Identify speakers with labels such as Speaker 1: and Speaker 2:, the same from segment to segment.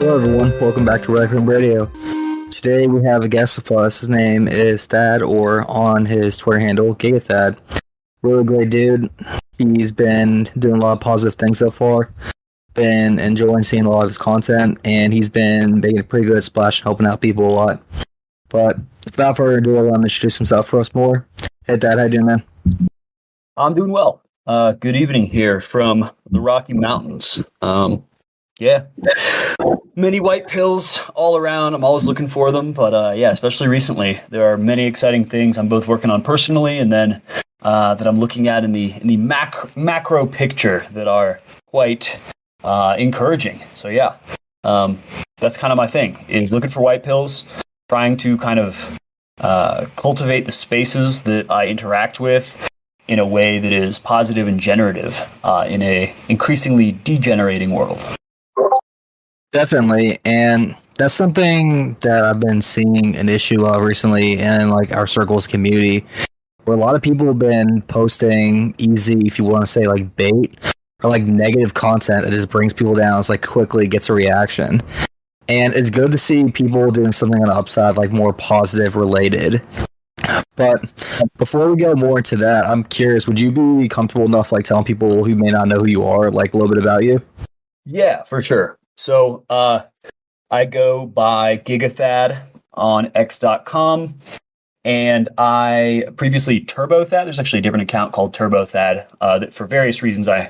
Speaker 1: Hello everyone, welcome back to Requiem Radio. Today we have a guest with us. His name is Thad, or on his Twitter handle, GigaThaad. Really great dude. He's been doing a lot of positive things so far. Been enjoying seeing a lot of his content, and he's been making a pretty good splash and helping out people a lot. But without further ado, I'll let him introduce himself for us more. Hey Thad, how you doing, man?
Speaker 2: I'm doing well. Good evening here from the Rocky Mountains. Many white pills all around. I'm always looking for them, but especially recently, there are many exciting things I'm both working on personally, and then that I'm looking at in the macro picture that are quite encouraging. So that's kind of my thing, is looking for white pills, trying to kind of cultivate the spaces that I interact with in a way that is positive and generative in a increasingly degenerating world.
Speaker 1: Definitely, and that's something that I've been seeing an issue of recently in like our circles community, where a lot of people have been posting easy, if you want to say like bait, or like negative content that just brings people down. It's like quickly gets a reaction. And it's good to see people doing something on the upside, like more positive related. But before we go more into that, I'm curious, would you be comfortable enough like telling people who may not know who you are, like a little bit about you?
Speaker 2: Yeah, for sure. So I go by GigaThaad on x.com, and I previously TurboThaad. There's actually a different account called TurboThaad that for various reasons I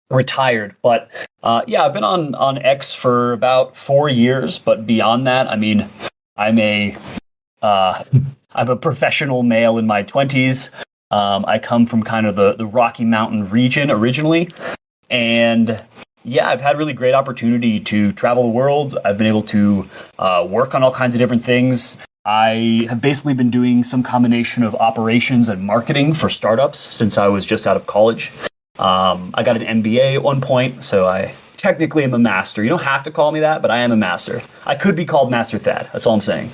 Speaker 2: retired. But I've been on X for about 4 years. But beyond that, I mean, I'm a professional male in my 20s. I come from kind of the Rocky Mountain region originally, and I've had really great opportunity to travel the world. I've been able to work on all kinds of different things. I have basically been doing some combination of operations and marketing for startups since I was just out of college. I got an MBA at one point, so I technically am a master. You don't have to call me that, but I am a master. I could be called Master Thad. That's all I'm saying.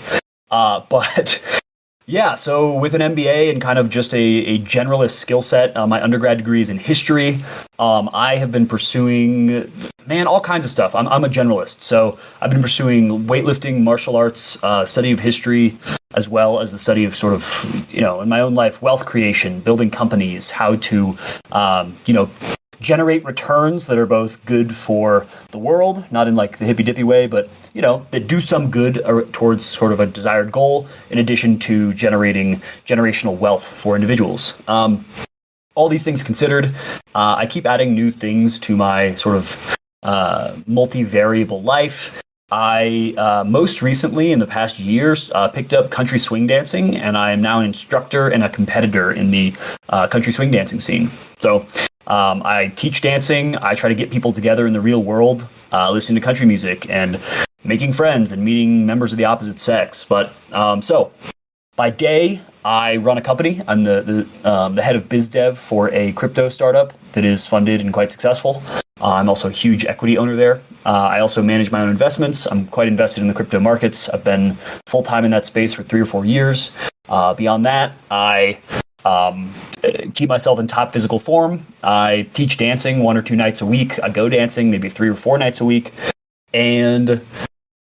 Speaker 2: So with an MBA and kind of just a generalist skill set, my undergrad degree is in history. I have been pursuing, all kinds of stuff. I'm a generalist. So I've been pursuing weightlifting, martial arts, study of history, as well as the study of sort of, in my own life, wealth creation, building companies, how to, generate returns that are both good for the world, not in like the hippy dippy way, but that do some good towards sort of a desired goal, in addition to generating generational wealth for individuals. All these things considered, I keep adding new things to my sort of multivariable life. I most recently, in the past years, picked up country swing dancing, and I am now an instructor and a competitor in the country swing dancing scene. So I teach dancing. I try to get people together in the real world, listening to country music and making friends and meeting members of the opposite sex. But so by day, I run a company. I'm the head of biz dev for a crypto startup that is funded and quite successful. I'm also a huge equity owner there. I also manage my own investments. I'm quite invested in the crypto markets. I've been full-time in that space for 3 or 4 years. Beyond that, I keep myself in top physical form. I teach dancing 1 or 2 nights a week. I go dancing maybe 3 or 4 nights a week. And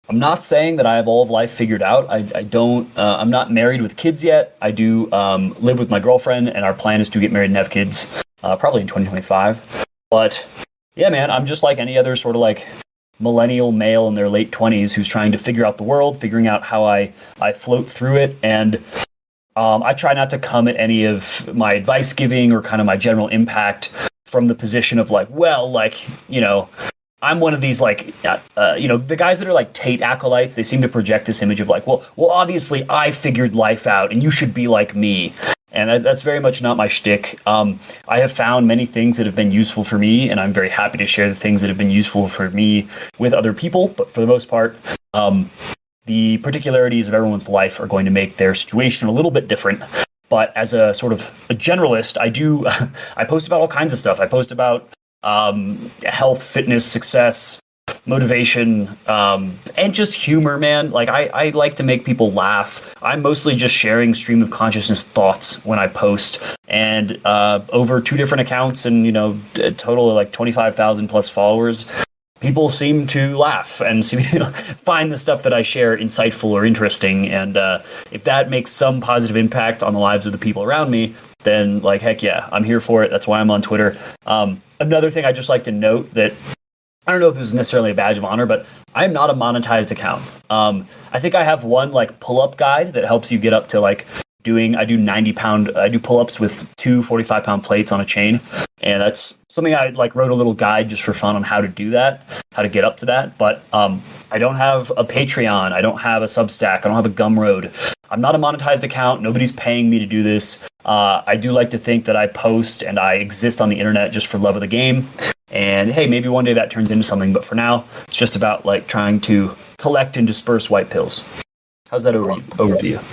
Speaker 2: I'm not saying that I have all of life figured out. I don't, I'm not married with kids yet. I do live with my girlfriend, and our plan is to get married and have kids probably in 2025. But yeah, man, I'm just like any other sort of like millennial male in their late 20s who's trying to figure out the world, figuring out how I float through it. And I try not to come at any of my advice giving or kind of my general impact from the position of like, I'm one of these the guys that are like Tate acolytes. They seem to project this image of like, well, obviously I figured life out and you should be like me. And that's very much not my shtick. I have found many things that have been useful for me, and I'm very happy to share the things that have been useful for me with other people. But for the most part, the particularities of everyone's life are going to make their situation a little bit different. But as a sort of a generalist, I post about all kinds of stuff. I post about health, fitness, success, motivation, and just humor, man. Like I like to make people laugh. I'm mostly just sharing stream of consciousness thoughts when I post, and over 2 different accounts and a total of like 25,000 plus followers. people seem to laugh and find the stuff that I share insightful or interesting. And if that makes some positive impact on the lives of the people around me, then like, heck yeah, I'm here for it. That's why I'm on Twitter. Another thing I'd just like to note that I don't know if this is necessarily a badge of honor, but I'm not a monetized account. I think I have one like pull-up guide that helps you get up to like I do 90-pound, I do pull-ups with 2 45-pound plates on a chain. And that's something I like wrote a little guide just for fun on how to do that, how to get up to that. But I don't have a Patreon. I don't have a Substack. I don't have a Gumroad. I'm not a monetized account. Nobody's paying me to do this. I do like to think that I post and I exist on the internet just for love of the game. And hey, maybe one day that turns into something. But for now, it's just about like trying to collect and disperse white pills. How's that overview?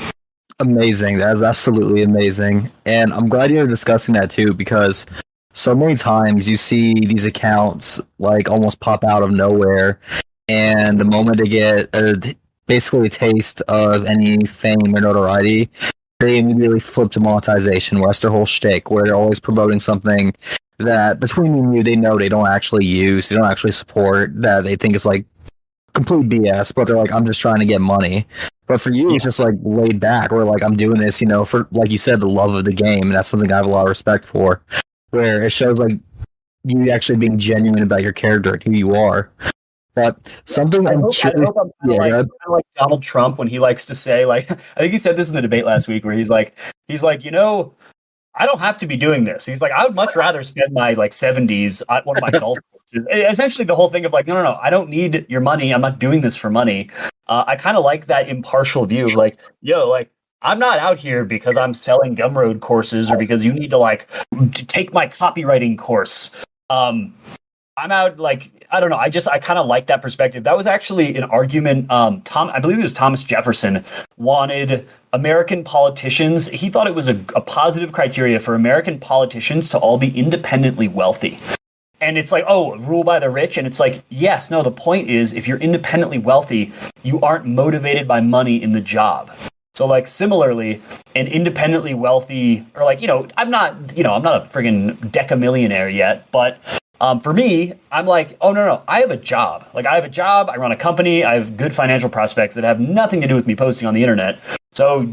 Speaker 1: Amazing. That is absolutely amazing. And I'm glad you're discussing that too, because so many times you see these accounts like almost pop out of nowhere, and the moment they get basically a taste of any fame or notoriety, they immediately flip to monetization, where that's their whole shtick, where they're always promoting something that between you and you, they know they don't actually use, they don't actually support, that they think is like complete BS, but they're like, I'm just trying to get money. But for you, it's just like laid back, or like I'm doing this, you know, for like you said, the love of the game, and that's something I have a lot of respect for. Where it shows like you actually being genuine about your character and who you are. But something I'm curious,
Speaker 2: like Donald Trump when he likes to say, like, I think he said this in the debate last week, where he's like, you know, I don't have to be doing this. He's like, I would much rather spend my like 70s at one of my golf courses. Essentially, the whole thing of like, no, I don't need your money. I'm not doing this for money. I kind of like that impartial view, like, yo, like, I'm not out here because I'm selling Gumroad courses or because you need to like take my copywriting course. I'm out like, I don't know. I kind of like that perspective. That was actually an argument. I believe it was Thomas Jefferson wanted American politicians. He thought it was a positive criteria for American politicians to all be independently wealthy. And it's like, oh, rule by the rich. And it's like, yes, no, the point is if you're independently wealthy, you aren't motivated by money in the job. So like similarly, an independently wealthy, or like, I'm not a friggin' decamillionaire yet, but for me, I'm like, oh no, I have a job. Like I have a job, I run a company, I have good financial prospects that have nothing to do with me posting on the internet. So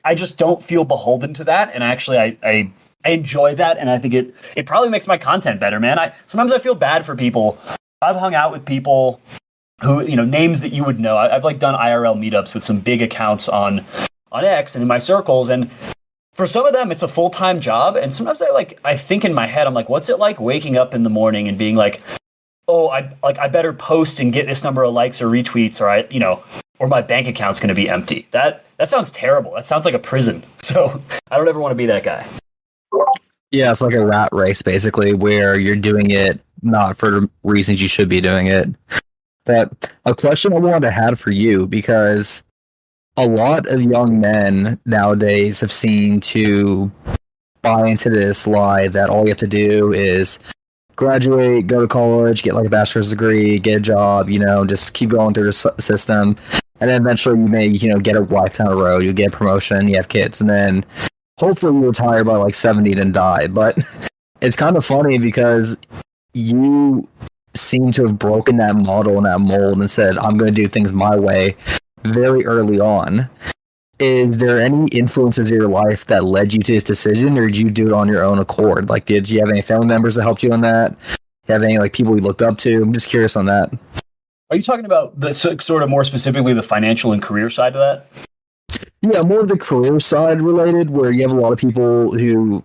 Speaker 2: I just don't feel beholden to that. And actually I enjoy that, and I think it probably makes my content better, man. Sometimes I feel bad for people. I've hung out with people who, names that you would know. I've like done IRL meetups with some big accounts on X and in my circles, and for some of them it's a full-time job. And sometimes I think in my head, I'm like, what's it like waking up in the morning and being like, oh, I better post and get this number of likes or retweets, or my bank account's going to be empty. That sounds terrible. That sounds like a prison. So I don't ever want to be that guy.
Speaker 1: Yeah, it's like a rat race, basically, where you're doing it not for reasons you should be doing it. But a question I wanted to have for you, because a lot of young men nowadays have seemed to buy into this lie that all you have to do is graduate, go to college, get like a bachelor's degree, get a job, just keep going through the system. And then eventually you may, get a life down the road, you get a promotion, you have kids, and then hopefully you retire by like 70 and die. But it's kind of funny because you seem to have broken that model and that mold and said, I'm going to do things my way very early on. Is there any influences in your life that led you to this decision, or did you do it on your own accord? Like, did you have any family members that helped you on that? Have any like people you looked up to? I'm just curious on that.
Speaker 2: Are you talking about the sort of more specifically the financial and career side of that?
Speaker 1: Yeah, more of the career side related, where you have a lot of people who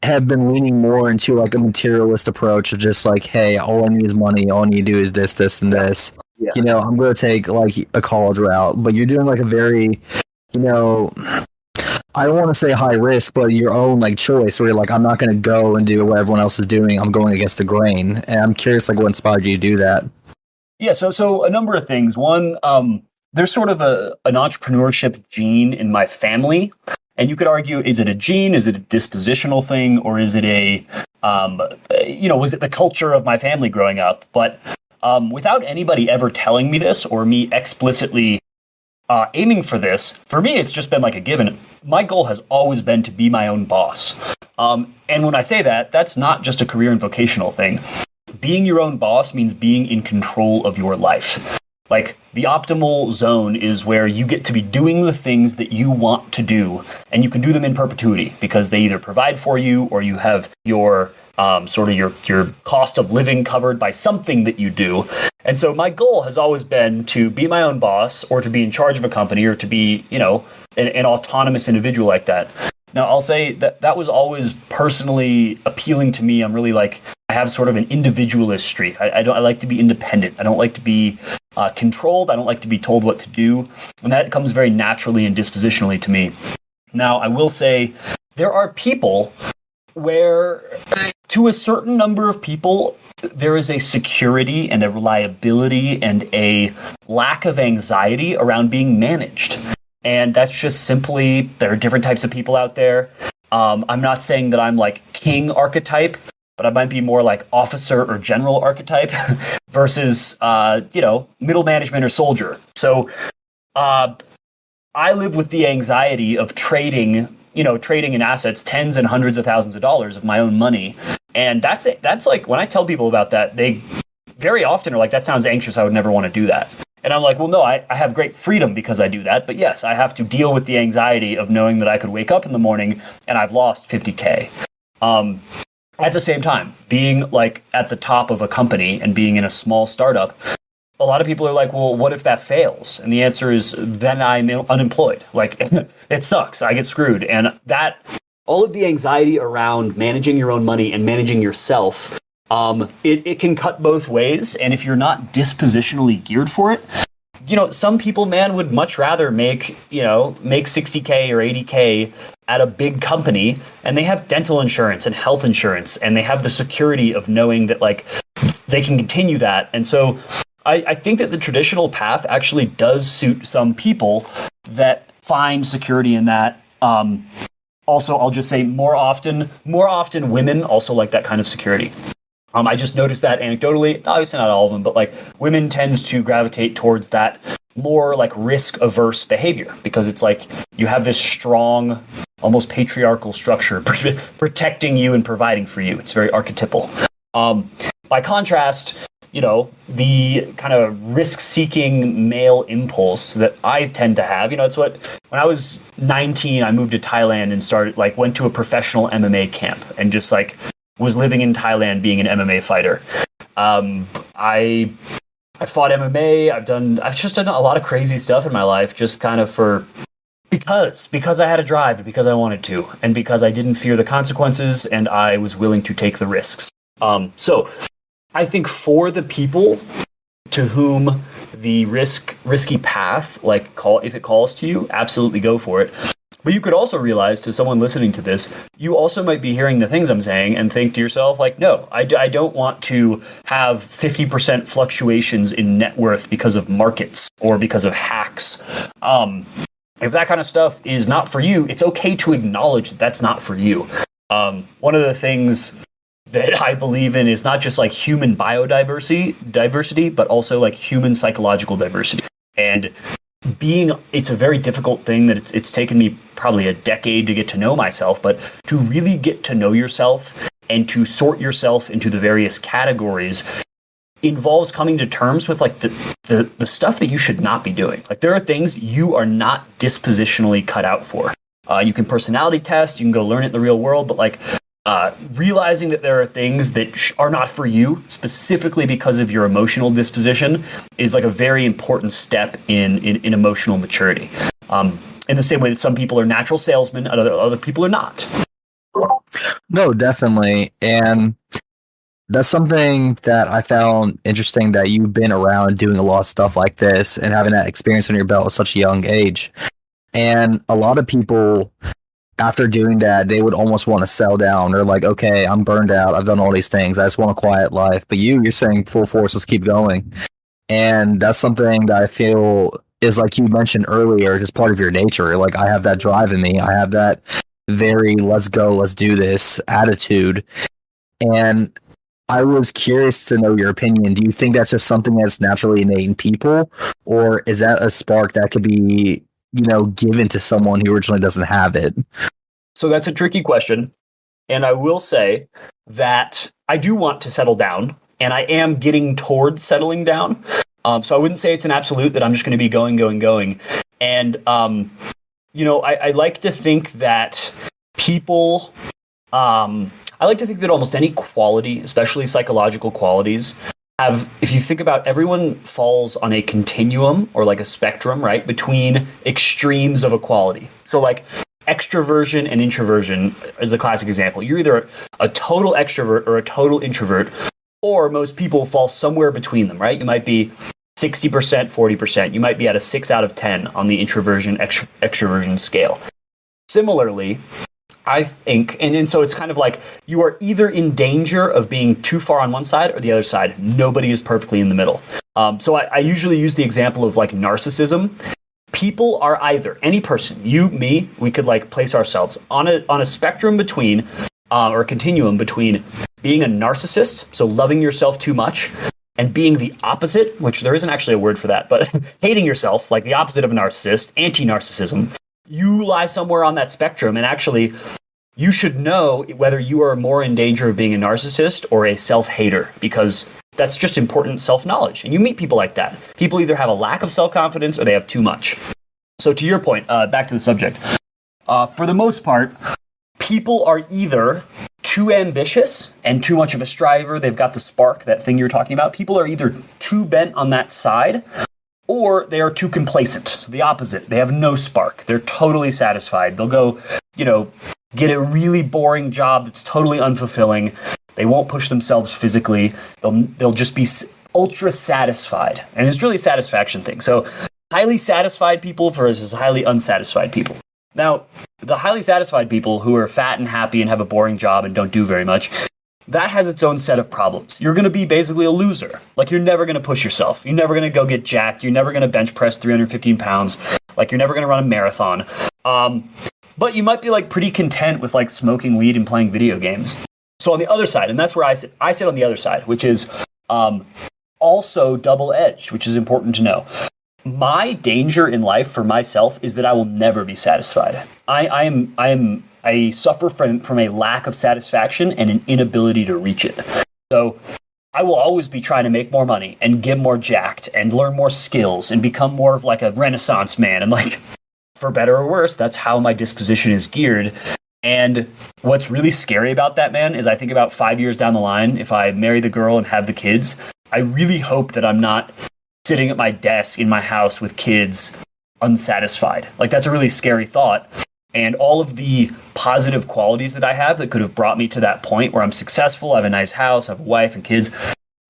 Speaker 1: have been leaning more into like a materialist approach of just like, hey, all I need is money, all I need to do is this, this, and this. Yeah. I'm going to take like a college route, but you're doing like a very, I don't want to say high risk, but your own like choice where you're like, I'm not going to go and do what everyone else is doing. I'm going against the grain. And I'm curious, like, what inspired you to do that?
Speaker 2: Yeah, so a number of things. One, there's sort of an entrepreneurship gene in my family. And you could argue, is it a gene? Is it a dispositional thing? Or is it was it the culture of my family growing up? But without anybody ever telling me this or me explicitly aiming for this, for me, it's just been like a given. My goal has always been to be my own boss. And when I say that, that's not just a career and vocational thing. being your own boss means being in control of your life. Like, the optimal zone is where you get to be doing the things that you want to do, and you can do them in perpetuity because they either provide for you or you have your your cost of living covered by something that you do. And so my goal has always been to be my own boss, or to be in charge of a company, or to be, an autonomous individual like that. Now, I'll say that was always personally appealing to me. I'm really I have sort of an individualist streak. I like to be independent. I don't like to be controlled. I don't like to be told what to do. And that comes very naturally and dispositionally to me. Now, I will say there are people where, to a certain number of people, there is a security and a reliability and a lack of anxiety around being managed. And that's just simply, there are different types of people out there. I'm not saying that I'm king archetype, but I might be more officer or general archetype versus, middle management or soldier. So I live with the anxiety of trading in assets, tens and hundreds of thousands of dollars of my own money. And that's it. That's when I tell people about that, they very often are that sounds anxious. I would never want to do that. And I'm well, no, I have great freedom because I do that. But yes, I have to deal with the anxiety of knowing that I could wake up in the morning and I've lost $50K. At the same time, being at the top of a company and being in a small startup, a lot of people are well, what if that fails? And the answer is, then I'm unemployed. It sucks. I get screwed. And that, all of the anxiety around managing your own money and managing yourself, it can cut both ways. And if you're not dispositionally geared for it, some people, man, would much rather make 60K or 80K at a big company, and they have dental insurance and health insurance, and they have the security of knowing that they can continue that. And so I think that the traditional path actually does suit some people that find security in that. Also, I'll just say more often women also like that kind of security. I just noticed that anecdotally, obviously not all of them, but women tend to gravitate towards that more risk averse behavior, because it's you have this strong, almost patriarchal structure protecting you and providing for you. It's very archetypal. By contrast, the kind of risk-seeking male impulse that I tend to have, it's when I was 19, I moved to Thailand and started, went to a professional MMA camp and just, was living in Thailand being an MMA fighter. I fought MMA. I've just done a lot of crazy stuff in my life, just kind of because I had a drive, because I wanted to, and because I didn't fear the consequences, and I was willing to take the risks. So I think for the people to whom the risky path, if it calls to you, absolutely go for it. But you could also realize, to someone listening to this, you also might be hearing the things I'm saying and think to yourself, no, I don't want to have 50% fluctuations in net worth because of markets or because of hacks. If that kind of stuff is not for you, it's okay to acknowledge that that's not for you. One of the things that I believe in is not just human diversity, but also human psychological diversity. And it's a very difficult thing that it's taken me probably a decade to get to know myself, but to really get to know yourself and to sort yourself into the various categories involves coming to terms with the stuff that you should not be doing. There are things you are not dispositionally cut out for. You can personality test, you can go learn it in the real world, but realizing that there are things that are not for you specifically because of your emotional disposition is a very important step in emotional maturity. In the same way that some people are natural salesmen and other people are not.
Speaker 1: No, definitely. And that's something that I found interesting, that you've been around doing a lot of stuff like this and having that experience on your belt at such a young age. And a lot of people, after doing that, they would almost want to settle down. They're okay, I'm burned out. I've done all these things. I just want a quiet life. But you're saying full force, let's keep going. And that's something that I feel is, you mentioned earlier, just part of your nature. I have that drive in me. I have that very let's go, let's do this attitude. And I was curious to know your opinion. Do you think that's just something that's naturally innate in people? Or is that a spark that could be given to someone who originally doesn't have it?
Speaker 2: So that's a tricky question. And I will say that I do want to settle down, and I am getting towards settling down. So I wouldn't say it's an absolute that I'm just going to be going. And, I like to think that people, I like to think that almost any quality, especially psychological qualities, if you think about, everyone falls on a continuum or like a spectrum, right, between extremes of a quality. So like extroversion and introversion is the classic example. You're either a total extrovert or a total introvert, or most people fall somewhere between them, right? You might be 60%, 40%. You might be at a 6 out of 10 on the introversion extroversion scale. Similarly, I think, and so it's kind of like you are either in danger of being too far on one side or the other side. Nobody is perfectly in the middle. So I usually use the example of like narcissism. People are either, any person, you, me, we could like place ourselves on a spectrum between, or a continuum between being a narcissist, so loving yourself too much, and being the opposite, which there isn't actually a word for that, but hating yourself, like the opposite of a narcissist, anti-narcissism. You lie somewhere on that spectrum, and actually, you should know whether you are more in danger of being a narcissist or a self-hater, because that's just important self-knowledge. And you meet people like that. People either have a lack of self-confidence or they have too much. So to your point, back to the subject. For the most part, people are either too ambitious and too much of a striver. They've got the spark, that thing you're talking about. People are either too bent on that side, or they are too complacent. So the opposite. They have no spark. They're totally satisfied. They'll go, get a really boring job that's totally unfulfilling. They won't push themselves physically. They'll just be ultra satisfied. And it's really a satisfaction thing. So highly satisfied people versus highly unsatisfied people. Now, the highly satisfied people who are fat and happy and have a boring job and don't do very much, that has its own set of problems. You're going to be basically a loser. Like, you're never going to push yourself. You're never going to go get jacked. You're never going to bench press 315 pounds. Like, you're never going to run a marathon. But you might be like pretty content with like smoking weed and playing video games. So on the other side, and that's where I sit on the other side, which is also double-edged, which is important to know. My danger in life for myself is that I will never be satisfied. I suffer from a lack of satisfaction and an inability to reach it. So I will always be trying to make more money and get more jacked and learn more skills and become more of like a Renaissance man. And like, for better or worse, that's how my disposition is geared. And what's really scary about that, man, is I think about 5 years down the line, if I marry the girl and have the kids, I really hope that I'm not sitting at my desk in my house with kids unsatisfied. Like, that's a really scary thought. And all of the positive qualities that I have that could have brought me to that point where I'm successful, I have a nice house, I have a wife and kids,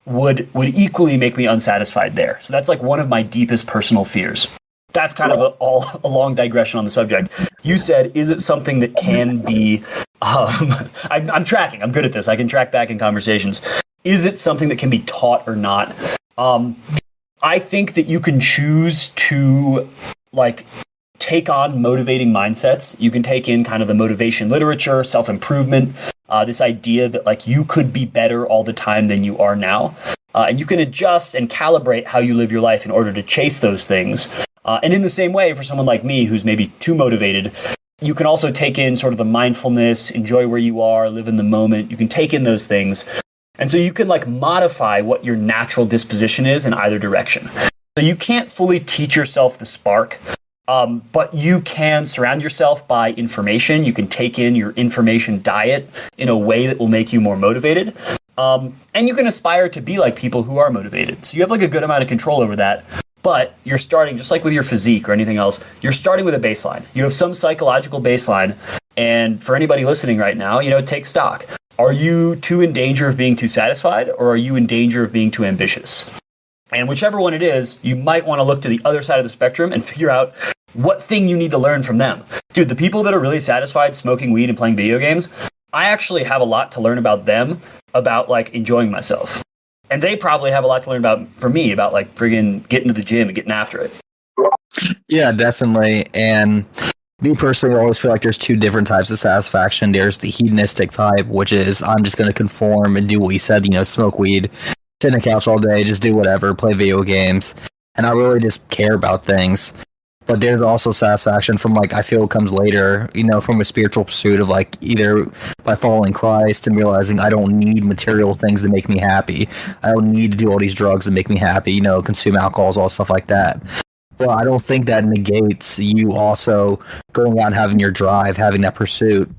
Speaker 2: would equally make me unsatisfied there. So that's like one of my deepest personal fears. That's kind of a long digression on the subject. You said, is it something that can be, I'm tracking, I'm good at this, I can track back in conversations. Is it something that can be taught or not? I think that you can choose to like take on motivating mindsets. You can take in kind of the motivation literature, self-improvement, this idea that like you could be better all the time than you are now. And you can adjust and calibrate how you live your life in order to chase those things. And in the same way, for someone like me who's maybe too motivated, you can also take in sort of the mindfulness, enjoy where you are, live in the moment. You can take in those things. And so you can like modify what your natural disposition is in either direction. So you can't fully teach yourself the spark, but you can surround yourself by information. You can take in your information diet in a way that will make you more motivated. And you can aspire to be like people who are motivated. So you have like a good amount of control over that. But you're starting, just like with your physique or anything else, you're starting with a baseline. You have some psychological baseline. And for anybody listening right now, take stock. Are you too in danger of being too satisfied, or are you in danger of being too ambitious? And whichever one it is, you might want to look to the other side of the spectrum and figure out what thing you need to learn from them. Dude, the people that are really satisfied smoking weed and playing video games, I actually have a lot to learn about them, about like enjoying myself. And they probably have a lot to learn from me, about like friggin' getting to the gym and getting after it.
Speaker 1: Yeah, definitely. And me personally, I always feel like there's two different types of satisfaction. There's the hedonistic type, which is I'm just going to conform and do what you said, smoke weed, sit on the couch all day, just do whatever, play video games. And I really just care about things. But there's also satisfaction from like I feel comes later, from a spiritual pursuit of like either by following Christ and realizing I don't need material things to make me happy. I don't need to do all these drugs to make me happy, consume alcohols, all stuff like that. Well, I don't think that negates you also going out and having your drive, having that pursuit.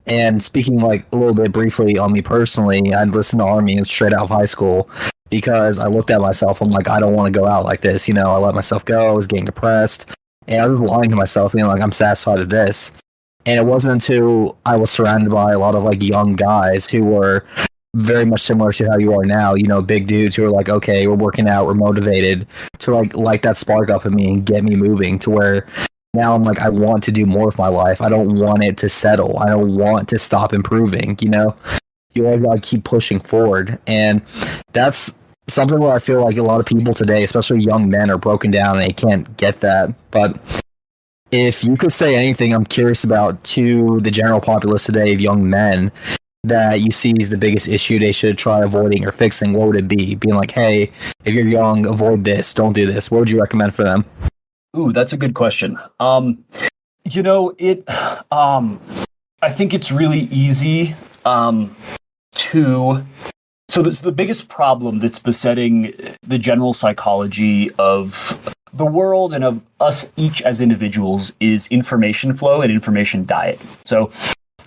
Speaker 1: And speaking like a little bit briefly on me personally, I'd listened to Army straight out of high school because I looked at myself. I'm like, I don't want to go out like this. I let myself go. I was getting depressed. And I was lying to myself, being like, I'm satisfied with this. And it wasn't until I was surrounded by a lot of like young guys who were very much similar to how you are now, big dudes who are like, okay, we're working out, we're motivated, to like that spark up in me and get me moving to where now I'm like, I want to do more with my life. I don't want it to settle. I don't want to stop improving, You always gotta keep pushing forward. And that's something where I feel like a lot of people today, especially young men, are broken down and they can't get that. But if you could say anything, I'm curious about to the general populace today of young men that you see is the biggest issue they should try avoiding or fixing, what would it be? Being like, hey, if you're young, avoid this, don't do this. What would you recommend for them?
Speaker 2: Ooh, that's a good question. I think it's really easy So the biggest problem that's besetting the general psychology of the world and of us each as individuals is information flow and information diet. So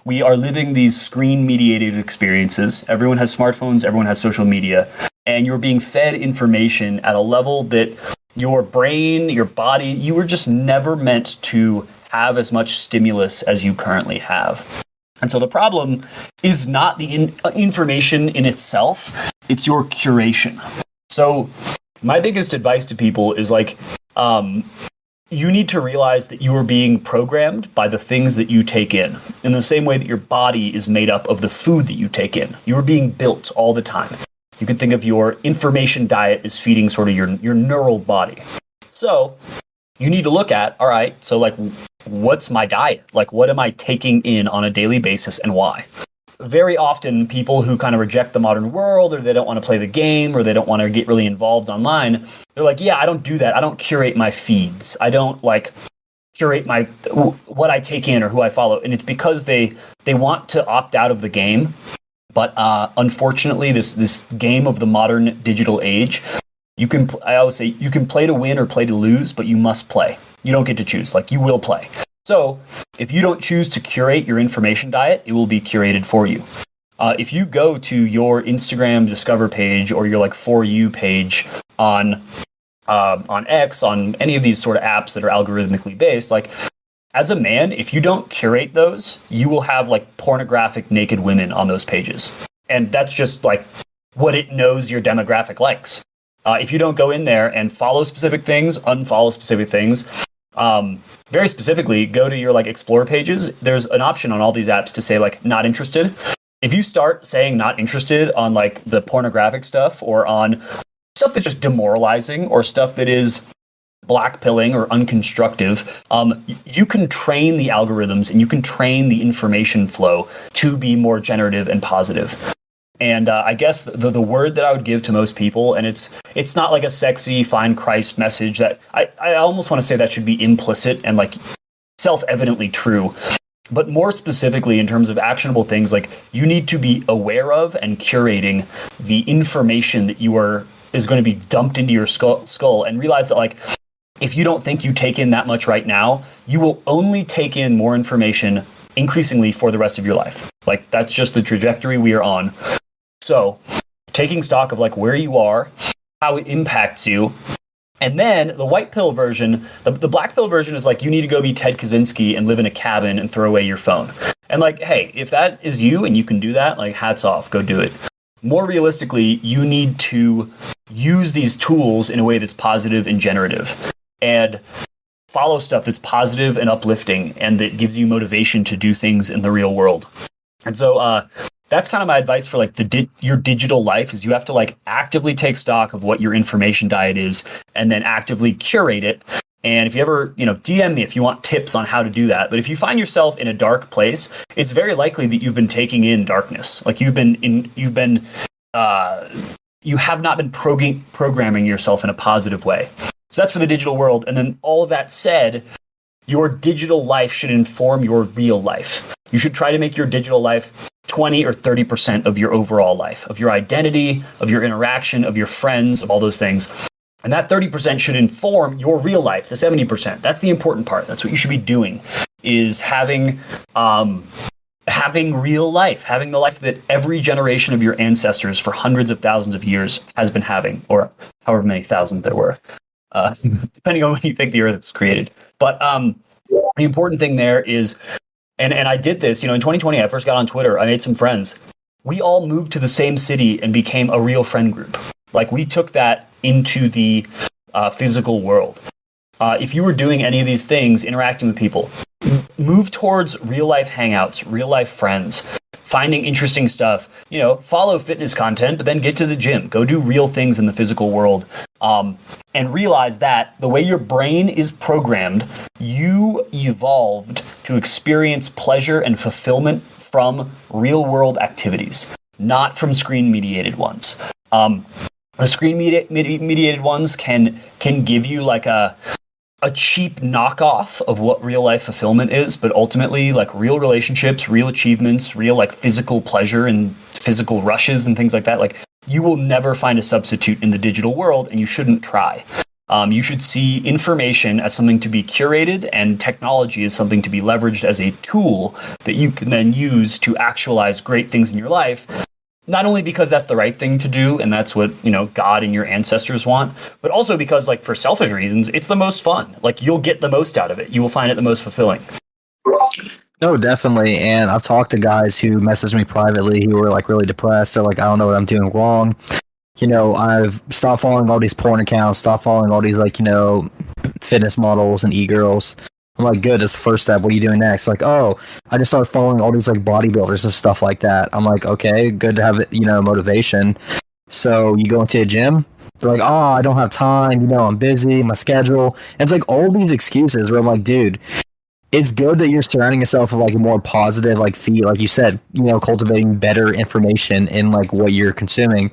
Speaker 2: we are living these screen-mediated experiences. Everyone has smartphones, everyone has social media, and you're being fed information at a level that your brain, your body, you were just never meant to have as much stimulus as you currently have. And so the problem is not the information in itself, it's your curation. So my biggest advice to people is like, you need to realize that you are being programmed by the things that you take in the same way that your body is made up of the food that you take in. You are being built all the time. You can think of your information diet as feeding sort of your neural body. So you need to look at, all right, so like, what's my diet? Like, what am I taking in on a daily basis and why? Very often people who kind of reject the modern world, or they don't want to play the game, or they don't want to get really involved online, they're like, yeah, I don't do that. I don't curate my feeds. I don't like curate what I take in or who I follow. And it's because they want to opt out of the game. But unfortunately, this game of the modern digital age, I always say you can play to win or play to lose, but you must play. You don't get to choose. Like, you will play. So if you don't choose to curate your information diet, it will be curated for you. If you go to your Instagram Discover page or your like For You page on X, on any of these sort of apps that are algorithmically based, like, as a man, if you don't curate those, you will have like pornographic naked women on those pages. And that's just like what it knows your demographic likes. If you don't go in there and follow specific things, unfollow specific things, very specifically, go to your like explore pages. There's an option on all these apps to say like not interested. If you start saying not interested on like the pornographic stuff or on stuff that's just demoralizing or stuff that is blackpilling or unconstructive, you can train the algorithms and you can train the information flow to be more generative and positive. And I guess the word that I would give to most people, and it's not like a sexy find Christ message that I almost want to say that should be implicit and like self-evidently true. But more specifically in terms of actionable things, like you need to be aware of and curating the information that is going to be dumped into your skull and realize that like if you don't think you take in that much right now, you will only take in more information increasingly for the rest of your life. Like that's just the trajectory we are on. So taking stock of like where you are, how it impacts you, and then the white pill version, the black pill version is like you need to go be Ted Kaczynski and live in a cabin and throw away your phone. And like, hey, if that is you and you can do that, like hats off, go do it. More realistically, you need to use these tools in a way that's positive and generative and follow stuff that's positive and uplifting and that gives you motivation to do things in the real world. And so that's kind of my advice for like your digital life is you have to like actively take stock of what your information diet is and then actively curate it. And if you ever, DM me if you want tips on how to do that. But if you find yourself in a dark place, it's very likely that you've been taking in darkness. Like you have not been programming yourself in a positive way. So that's for the digital world. And then all of that said, your digital life should inform your real life. You should try to make your digital life 20 or 30% of your overall life, of your identity, of your interaction, of your friends, of all those things. And that 30% should inform your real life, the 70%. That's the important part. That's what you should be doing, is having real life, having the life that every generation of your ancestors for hundreds of thousands of years has been having, or however many thousands there were, depending on when you think the earth was created. But the important thing there is, and I did this, in 2020, I first got on Twitter, I made some friends. We all moved to the same city and became a real friend group. Like, we took that into the physical world. If you were doing any of these things, interacting with people, move towards real life hangouts, real life friends, finding interesting stuff, follow fitness content, but then get to the gym, go do real things in the physical world. And realize that the way your brain is programmed, you evolved to experience pleasure and fulfillment from real world activities, not from screen mediated ones. The screen mediated ones can give you like a cheap knockoff of what real life fulfillment is, but ultimately, like, real relationships, real achievements, real like physical pleasure and physical rushes and things like that, like, you will never find a substitute in the digital world, and you shouldn't try. You should see information as something to be curated, and technology as something to be leveraged as a tool that you can then use to actualize great things in your life. Not only because that's the right thing to do, and that's what, God and your ancestors want, but also because, like, for selfish reasons, it's the most fun. Like, you'll get the most out of it. You will find it the most fulfilling.
Speaker 1: No, definitely. And I've talked to guys who message me privately who were like really depressed. They're like, I don't know what I'm doing wrong. I've stopped following all these porn accounts, stopped following all these fitness models and e-girls. I'm like, good, that's the first step. What are you doing next? Like, oh, I just started following all these like bodybuilders and stuff like that. I'm like, okay, good to have motivation. So you go into a gym. They're like, oh, I don't have time. I'm busy, my schedule. And it's like all these excuses where I'm like, dude, it's good that you're surrounding yourself with like a more positive feed, like you said, cultivating better information in like what you're consuming.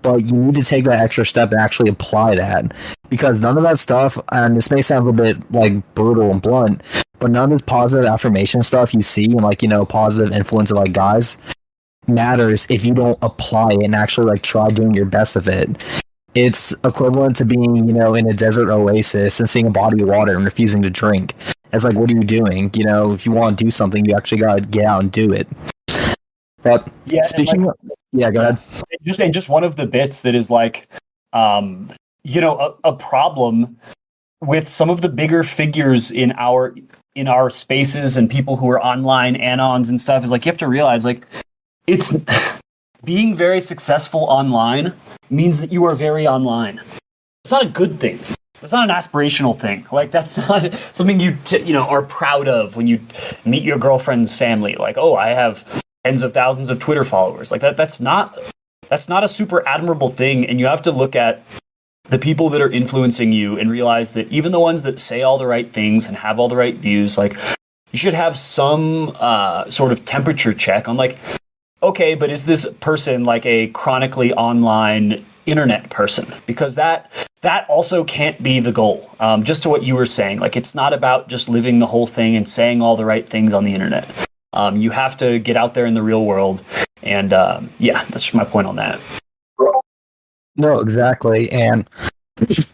Speaker 1: But you need to take that extra step and actually apply that, because none of that stuff, and this may sound a little bit like brutal and blunt, but none of this positive affirmation stuff you see and positive influence of like guys matters if you don't apply it and actually like try doing your best of it. It's equivalent to being, in a desert oasis and seeing a body of water and refusing to drink. It's like, what are you doing? If you want to do something, you actually got to get out and do it. But
Speaker 2: yeah,
Speaker 1: speaking of, go ahead.
Speaker 2: Just one of the bits that is like, a problem with some of the bigger figures in our spaces and people who are online anons and stuff is like, you have to realize like, it's being very successful online means that you are very online. It's not a good thing. It's not an aspirational thing. Like, that's not something you are proud of when you meet your girlfriend's family. Like, oh, I have tens of thousands of Twitter followers. Like that's not a super admirable thing. And you have to look at the people that are influencing you and realize that even the ones that say all the right things and have all the right views, like, you should have some sort of temperature check on like, okay, but is this person like a chronically online internet person? Because that also can't be the goal. Just to what you were saying, like, it's not about just living the whole thing and saying all the right things on the internet. You have to get out there in the real world. And that's just my point on that.
Speaker 1: No, exactly. And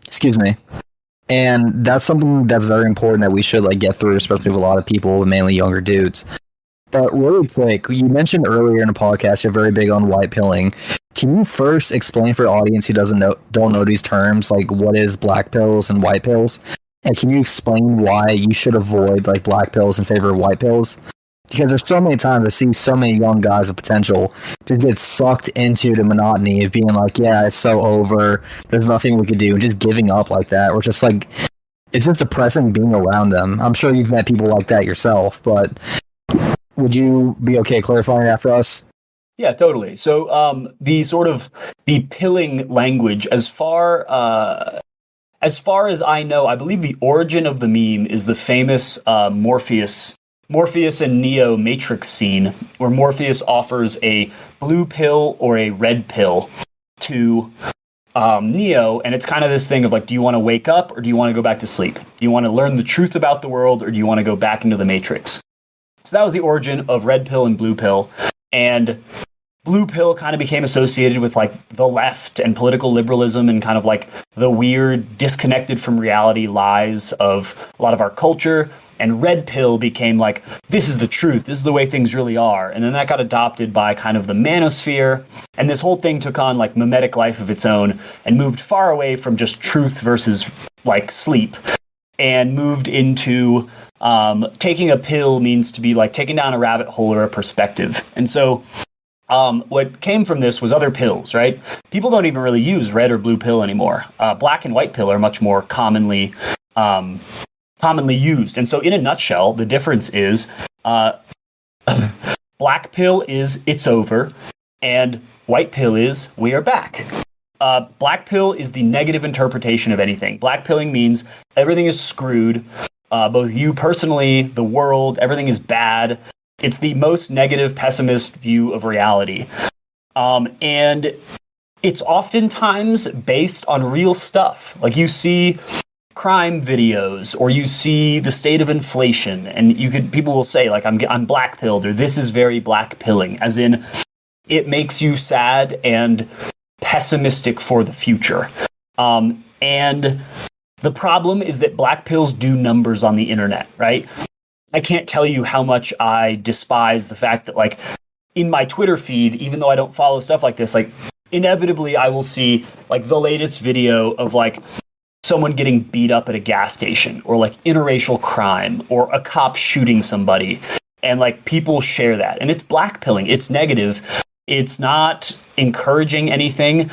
Speaker 1: excuse me. And that's something that's very important that we should like get through, especially with a lot of people, mainly younger dudes. But really quick, you mentioned earlier in the podcast you're very big on white pilling. Can you first explain for the audience who don't know these terms, like what is black pills and white pills? And can you explain why you should avoid like black pills in favor of white pills? Because there's so many times I see so many young guys with potential to get sucked into the monotony of being like, yeah, it's so over, there's nothing we could do, and just giving up like that, or just like, it's just depressing being around them. I'm sure you've met people like that yourself, but would you be okay clarifying that for us?
Speaker 2: Yeah, totally. So the pilling language, as far as I know, I believe the origin of the meme is the famous Morpheus and Neo Matrix scene, where Morpheus offers a blue pill or a red pill to Neo, and it's kind of this thing of like, do you want to wake up or do you want to go back to sleep? Do you want to learn the truth about the world or do you want to go back into the Matrix? So that was the origin of red pill and blue pill. And blue pill kind of became associated with like the left and political liberalism and kind of like the weird, disconnected from reality lies of a lot of our culture. And red pill became like, this is the truth. This is the way things really are. And then that got adopted by kind of the manosphere. And this whole thing took on like mimetic life of its own and moved far away from just truth versus like sleep, and moved into taking a pill means to be like taking down a rabbit hole or a perspective. And so what came from this was other pills, right? People don't even really use red or blue pill anymore. Black and white pill are much more commonly used. And so in a nutshell, the difference is black pill is it's over, and white pill is we are back. Black pill is the negative interpretation of anything. Black pilling means everything is screwed. Both you personally, the world, everything is bad. It's the most negative, pessimist view of reality. And it's oftentimes based on real stuff. Like you see crime videos, or you see the state of inflation, and people will say like, I'm black pilled, or this is very black pilling, as in it makes you sad and pessimistic for the future. And the problem is that black pills do numbers on the internet, right? I can't tell you how much I despise the fact that like in my Twitter feed, even though I don't follow stuff like this, like inevitably I will see like the latest video of like someone getting beat up at a gas station, or like interracial crime, or a cop shooting somebody. And like people share that, and it's black pilling. It's negative. It's not encouraging anything.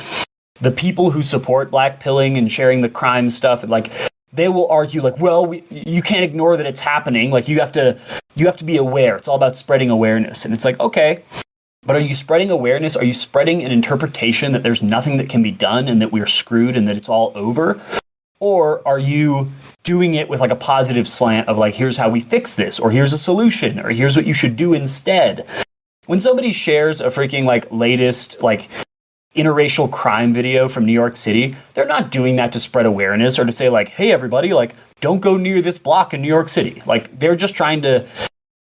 Speaker 2: The people who support black pilling and sharing the crime stuff, like they will argue like, well, you can't ignore that it's happening. Like you have to be aware. It's all about spreading awareness. And it's like, okay, but are you spreading awareness? Are you spreading an interpretation that there's nothing that can be done and that we're screwed and that it's all over? Or are you doing it with like a positive slant of like, here's how we fix this, or here's a solution, or here's what you should do instead? When somebody shares a freaking like latest like interracial crime video from New York City, they're not doing that to spread awareness or to say like, hey everybody, like don't go near this block in New York City. Like they're just trying to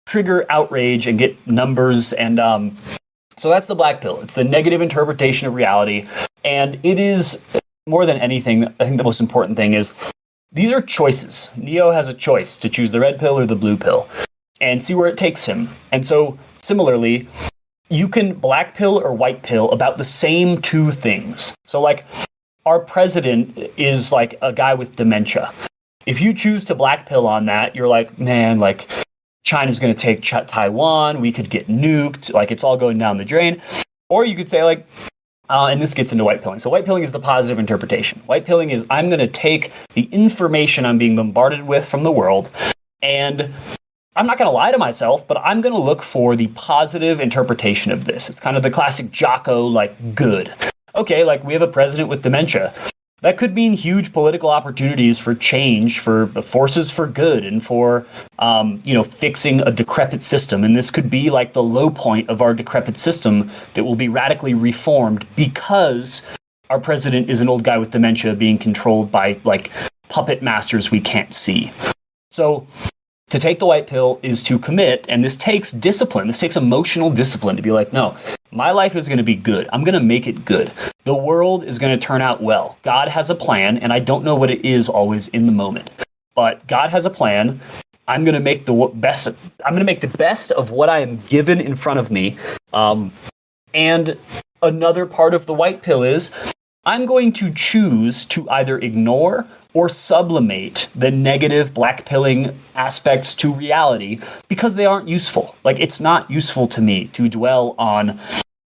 Speaker 2: trigger outrage and get numbers. And so that's the black pill. It's the negative interpretation of reality. And it is, more than anything, I think the most important thing is these are choices. Neo has a choice to choose the red pill or the blue pill and see where it takes him. And so similarly, you can black pill or white pill about the same two things. So like our president is like a guy with dementia. If you choose to black pill on that, you're like, man, like China's going to take Taiwan. We could get nuked. Like it's all going down the drain. Or you could say like, and this gets into white pilling. So white pilling is the positive interpretation. White pilling is I'm going to take the information I'm being bombarded with from the world, and I'm not going to lie to myself, but I'm going to look for the positive interpretation of this. It's kind of the classic Jocko, like good. Okay, like we have a president with dementia. That could mean huge political opportunities for change, for forces for good, and for, fixing a decrepit system. And this could be like the low point of our decrepit system that will be radically reformed because our president is an old guy with dementia being controlled by like puppet masters we can't see. So to take the white pill is to commit, and this takes discipline. This takes emotional discipline to be like, no, my life is going to be good. I'm going to make it good. The world is going to turn out well. God has a plan, and I don't know what it is always in the moment, but God has a plan. I'm going to make the best. I'm going to make the best of what I am given in front of me. And another part of the white pill is I'm going to choose to either ignore or sublimate the negative black pilling aspects to reality because they aren't useful. Like it's not useful to me to dwell on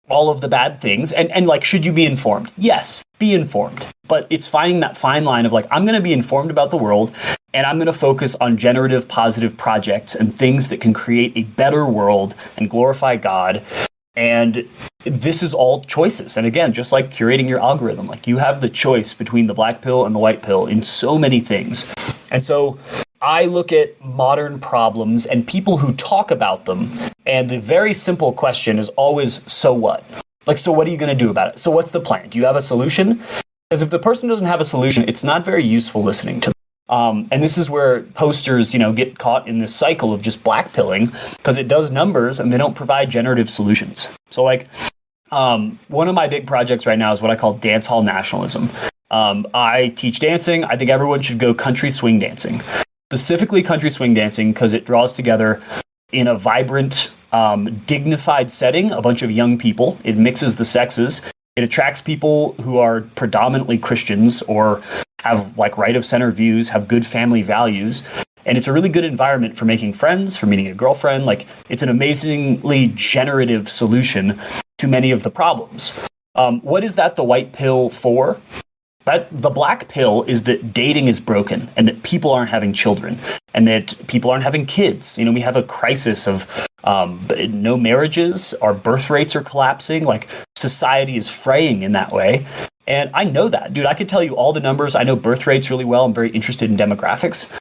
Speaker 2: all of the bad things. And like, should you be informed? Yes, be informed. But it's finding that fine line of like, I'm going to be informed about the world, and I'm going to focus on generative, positive projects and things that can create a better world and glorify God. And this is all choices. And again, just like curating your algorithm, like you have the choice between the black pill and the white pill in so many things. And so I look at modern problems and people who talk about them, and the very simple question is always, so what? Like, so what are you going to do about it? So what's the plan? Do you have a solution? Because if the person doesn't have a solution, it's not very useful listening to them. And this is where posters, get caught in this cycle of just blackpilling, because it does numbers and they don't provide generative solutions. So like, one of my big projects right now is what I call dance hall nationalism. I teach dancing. I think everyone should go country swing dancing, specifically country swing dancing, because it draws together in a vibrant, dignified setting a bunch of young people. It mixes the sexes. It attracts people who are predominantly Christians or have like right of center views, have good family values. And it's a really good environment for making friends, for meeting a girlfriend. Like, it's an amazingly generative solution to many of the problems. What is that the white pill for? That the black pill is that dating is broken and that people aren't having children and that people aren't having kids. We have a crisis of no marriages. Our birth rates are collapsing. Like, society is fraying in that way. And I know that, dude. I could tell you all the numbers. I know birth rates really well. I'm very interested in demographics.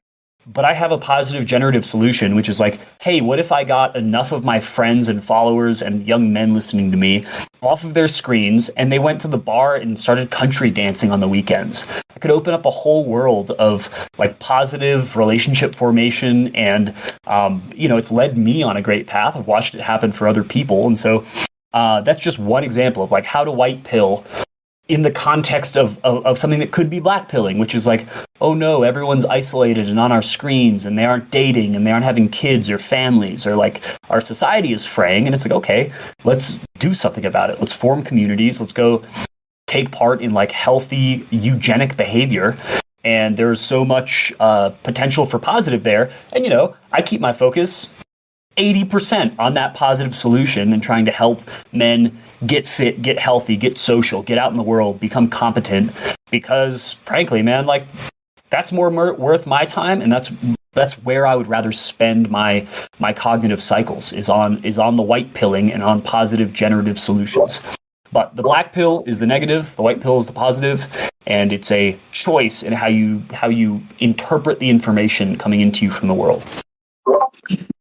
Speaker 2: But I have a positive generative solution, which is like, hey, what if I got enough of my friends and followers and young men listening to me off of their screens and they went to the bar and started country dancing on the weekends? I could open up a whole world of like positive relationship formation. And, it's led me on a great path. I've watched it happen for other people. And so that's just one example of like how to white pill in the context of something that could be blackpilling, which is like, oh no, everyone's isolated and on our screens and they aren't dating and they aren't having kids or families, or like our society is fraying. And it's like, okay, let's do something about it. Let's form communities. Let's go take part in like healthy eugenic behavior. And there's so much potential for positive there. And, I keep my focus 80% on that positive solution and trying to help men get fit, get healthy, get social, get out in the world, become competent. Because frankly, man, like, that's more worth my time, and that's where I would rather spend my cognitive cycles is on the white pilling and on positive generative solutions. But the black pill is the negative, the white pill is the positive, and it's a choice in how you interpret the information coming into you from the world.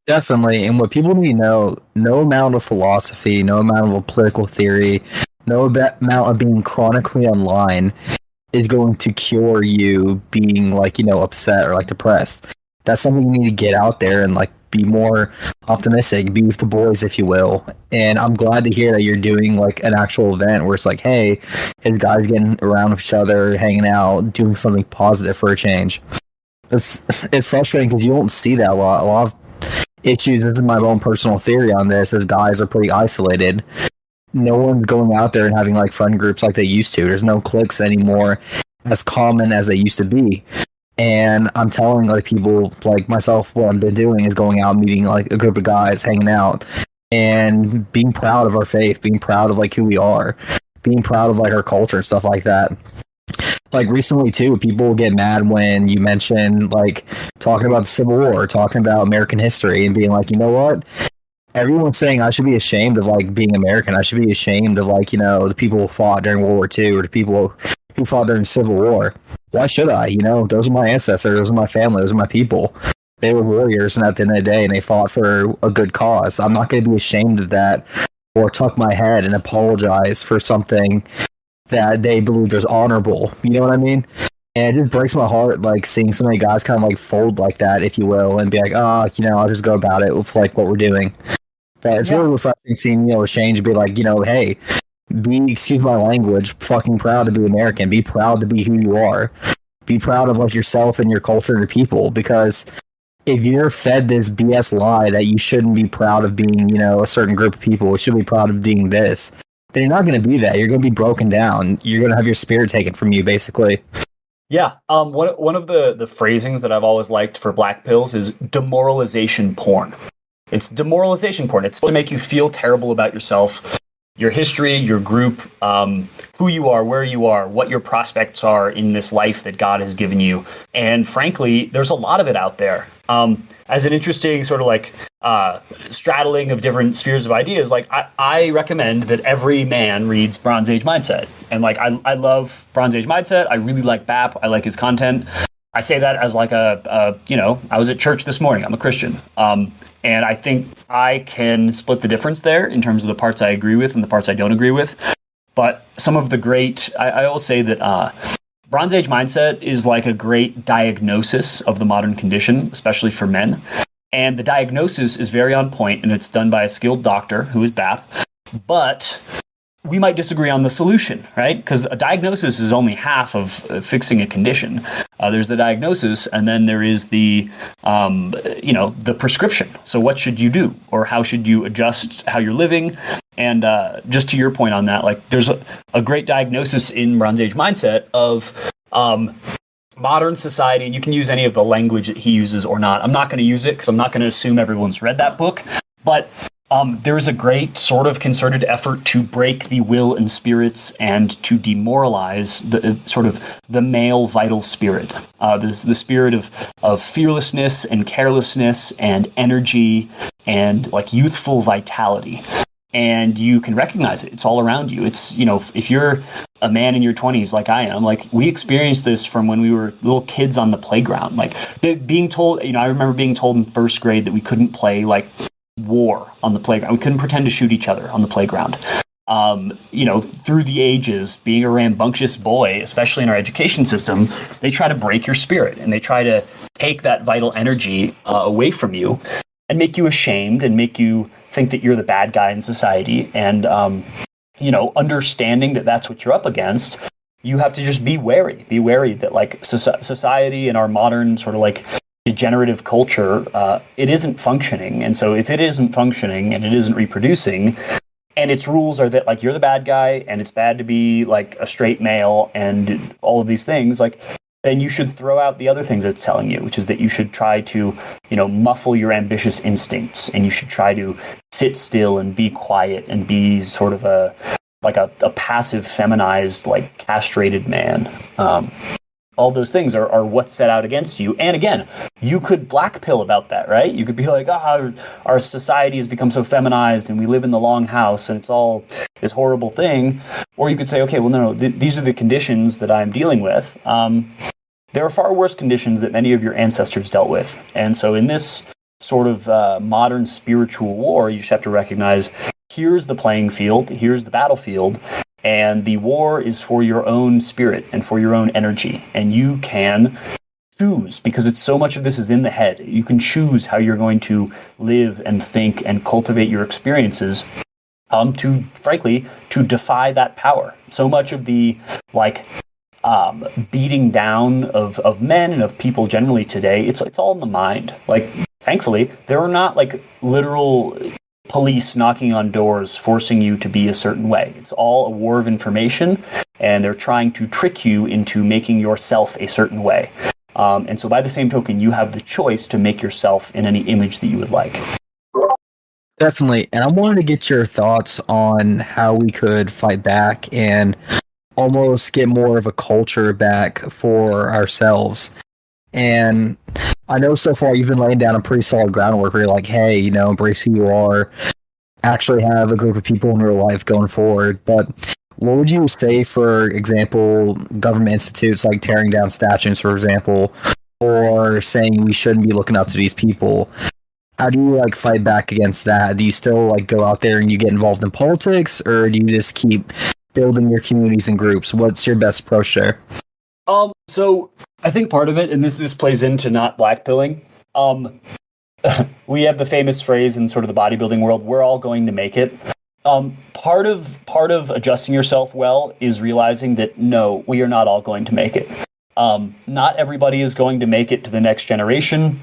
Speaker 1: Definitely. And what people need to know, no amount of philosophy, no amount of political theory, no amount of being chronically online is going to cure you being like, upset or like depressed. That's something you need to get out there and like be more optimistic, be with the boys, if you will. And I'm glad to hear that you're doing like an actual event where it's like, hey, his guys getting around with each other, hanging out, doing something positive for a change. It's frustrating because you don't see that a lot. A lot of issues, this is my own personal theory on this, is guys are pretty isolated. No one's going out there and having like friend groups like they used to. There's no cliques anymore as common as they used to be. And I'm telling like people like myself, what I've been doing is going out and meeting like a group of guys, hanging out and being proud of our faith, being proud of like who we are, being proud of like our culture and stuff like that. Like recently too, people get mad when you mention like talking about the Civil War, talking about American history, and being like, you know what? Everyone's saying I should be ashamed of like being American. I should be ashamed of like, the people who fought during World War II or the people who fought during the Civil War. Why should I? Those are my ancestors, those are my family, those are my people. They were warriors, and at the end of the day, and they fought for a good cause. I'm not going to be ashamed of that or tuck my head and apologize for something that they believe is honorable. You know what I mean? And it just breaks my heart, like, seeing so many guys kind of, like, fold like that, if you will, and be like, I'll just go about it with, like, what we're doing. But it's really refreshing seeing, a change and be like, hey, excuse my language, fucking proud to be American. Be proud to be who you are. Be proud of, like, yourself and your culture and your people, because if you're fed this BS lie that you shouldn't be proud of being, a certain group of people, you should be proud of being this, then you're not going to be that. You're going to be broken down. You're going to have your spirit taken from you, basically.
Speaker 2: Yeah. One of the phrasings that I've always liked for black pills is demoralization porn. It's demoralization porn. It's to make you feel terrible about yourself, your history, your group, who you are, where you are, what your prospects are in this life that God has given you. And frankly, there's a lot of it out there. As an interesting sort of like straddling of different spheres of ideas, like I recommend that every man reads Bronze Age Mindset. And like I love Bronze Age Mindset. I really like BAP. I like his content. I say that as like I was at church this morning. I'm a Christian. And I think I can split the difference there in terms of the parts I agree with and the parts I don't agree with. But some of the great, I will say that Bronze Age mindset is like a great diagnosis of the modern condition, especially for men. And the diagnosis is very on point, and it's done by a skilled doctor who is BAP. But we might disagree on the solution, right? Because a diagnosis is only half of fixing a condition. There's the diagnosis, and then there is the prescription. So what should you do, or how should you adjust how you're living? And just to your point on that, like there's a great diagnosis in Bronze Age mindset of modern society, and you can use any of the language that he uses or not. I'm not going to use it because I'm not going to assume everyone's read that book, but there is a great sort of concerted effort to break the will and spirits and to demoralize the male vital spirit, the spirit of fearlessness and carelessness and energy and like youthful vitality. And you can recognize it. It's all around you. It's, if you're a man in your 20s like I am, like we experienced this from when we were little kids on the playground. Like being told, I remember being told in first grade that we couldn't play like war on the playground. We couldn't pretend to shoot each other on the playground. Through the ages, being a rambunctious boy, especially in our education system, they try to break your spirit and they try to take that vital energy away from you and make you ashamed and make you think that you're the bad guy in society. And, understanding that that's what you're up against, you have to just be wary that like society and our modern sort of like degenerative culture, it isn't functioning. And so if it isn't functioning and it isn't reproducing, and its rules are that like you're the bad guy and it's bad to be like a straight male and all of these things, like then you should throw out the other things it's telling you, which is that you should try to, muffle your ambitious instincts, and you should try to sit still and be quiet and be sort of a passive, feminized, like castrated man. All those things are what's set out against you. And again, you could black pill about that, right? You could be like, our society has become so feminized and we live in the long house and it's all this horrible thing. Or you could say, okay, well, no, these are the conditions that I'm dealing with. There are far worse conditions that many of your ancestors dealt with. And so in this sort of modern spiritual war, you just have to recognize, here's the playing field, here's the battlefield, and the war is for your own spirit and for your own energy. And you can choose, because it's so much of this is in the head. You can choose how you're going to live and think and cultivate your experiences to defy that power. So much of the beating down of men and of people generally today, it's all in the mind. Like, thankfully, there are not like literal police knocking on doors forcing you to be a certain way. It's all a war of information, and they're trying to trick you into making yourself a certain way. And so by the same token, you have the choice to make yourself in any image that you would like.
Speaker 1: Definitely. And I wanted to get your thoughts on how we could fight back and almost get more of a culture back for ourselves. And I know so far you've been laying down a pretty solid groundwork where you're like, hey, embrace who you are, actually have a group of people in real life going forward. But what would you say, for example, government institutes like tearing down statues, for example, or saying we shouldn't be looking up to these people? How do you fight back against that? Do you still go out there and you get involved in politics, or do you just keep building your communities and groups? What's your best approach there?
Speaker 2: So I think part of it, and this plays into not blackpilling. We have the famous phrase in sort of the bodybuilding world, we're all going to make it. Part of adjusting yourself well is realizing that no, we are not all going to make it. Not everybody is going to make it to the next generation.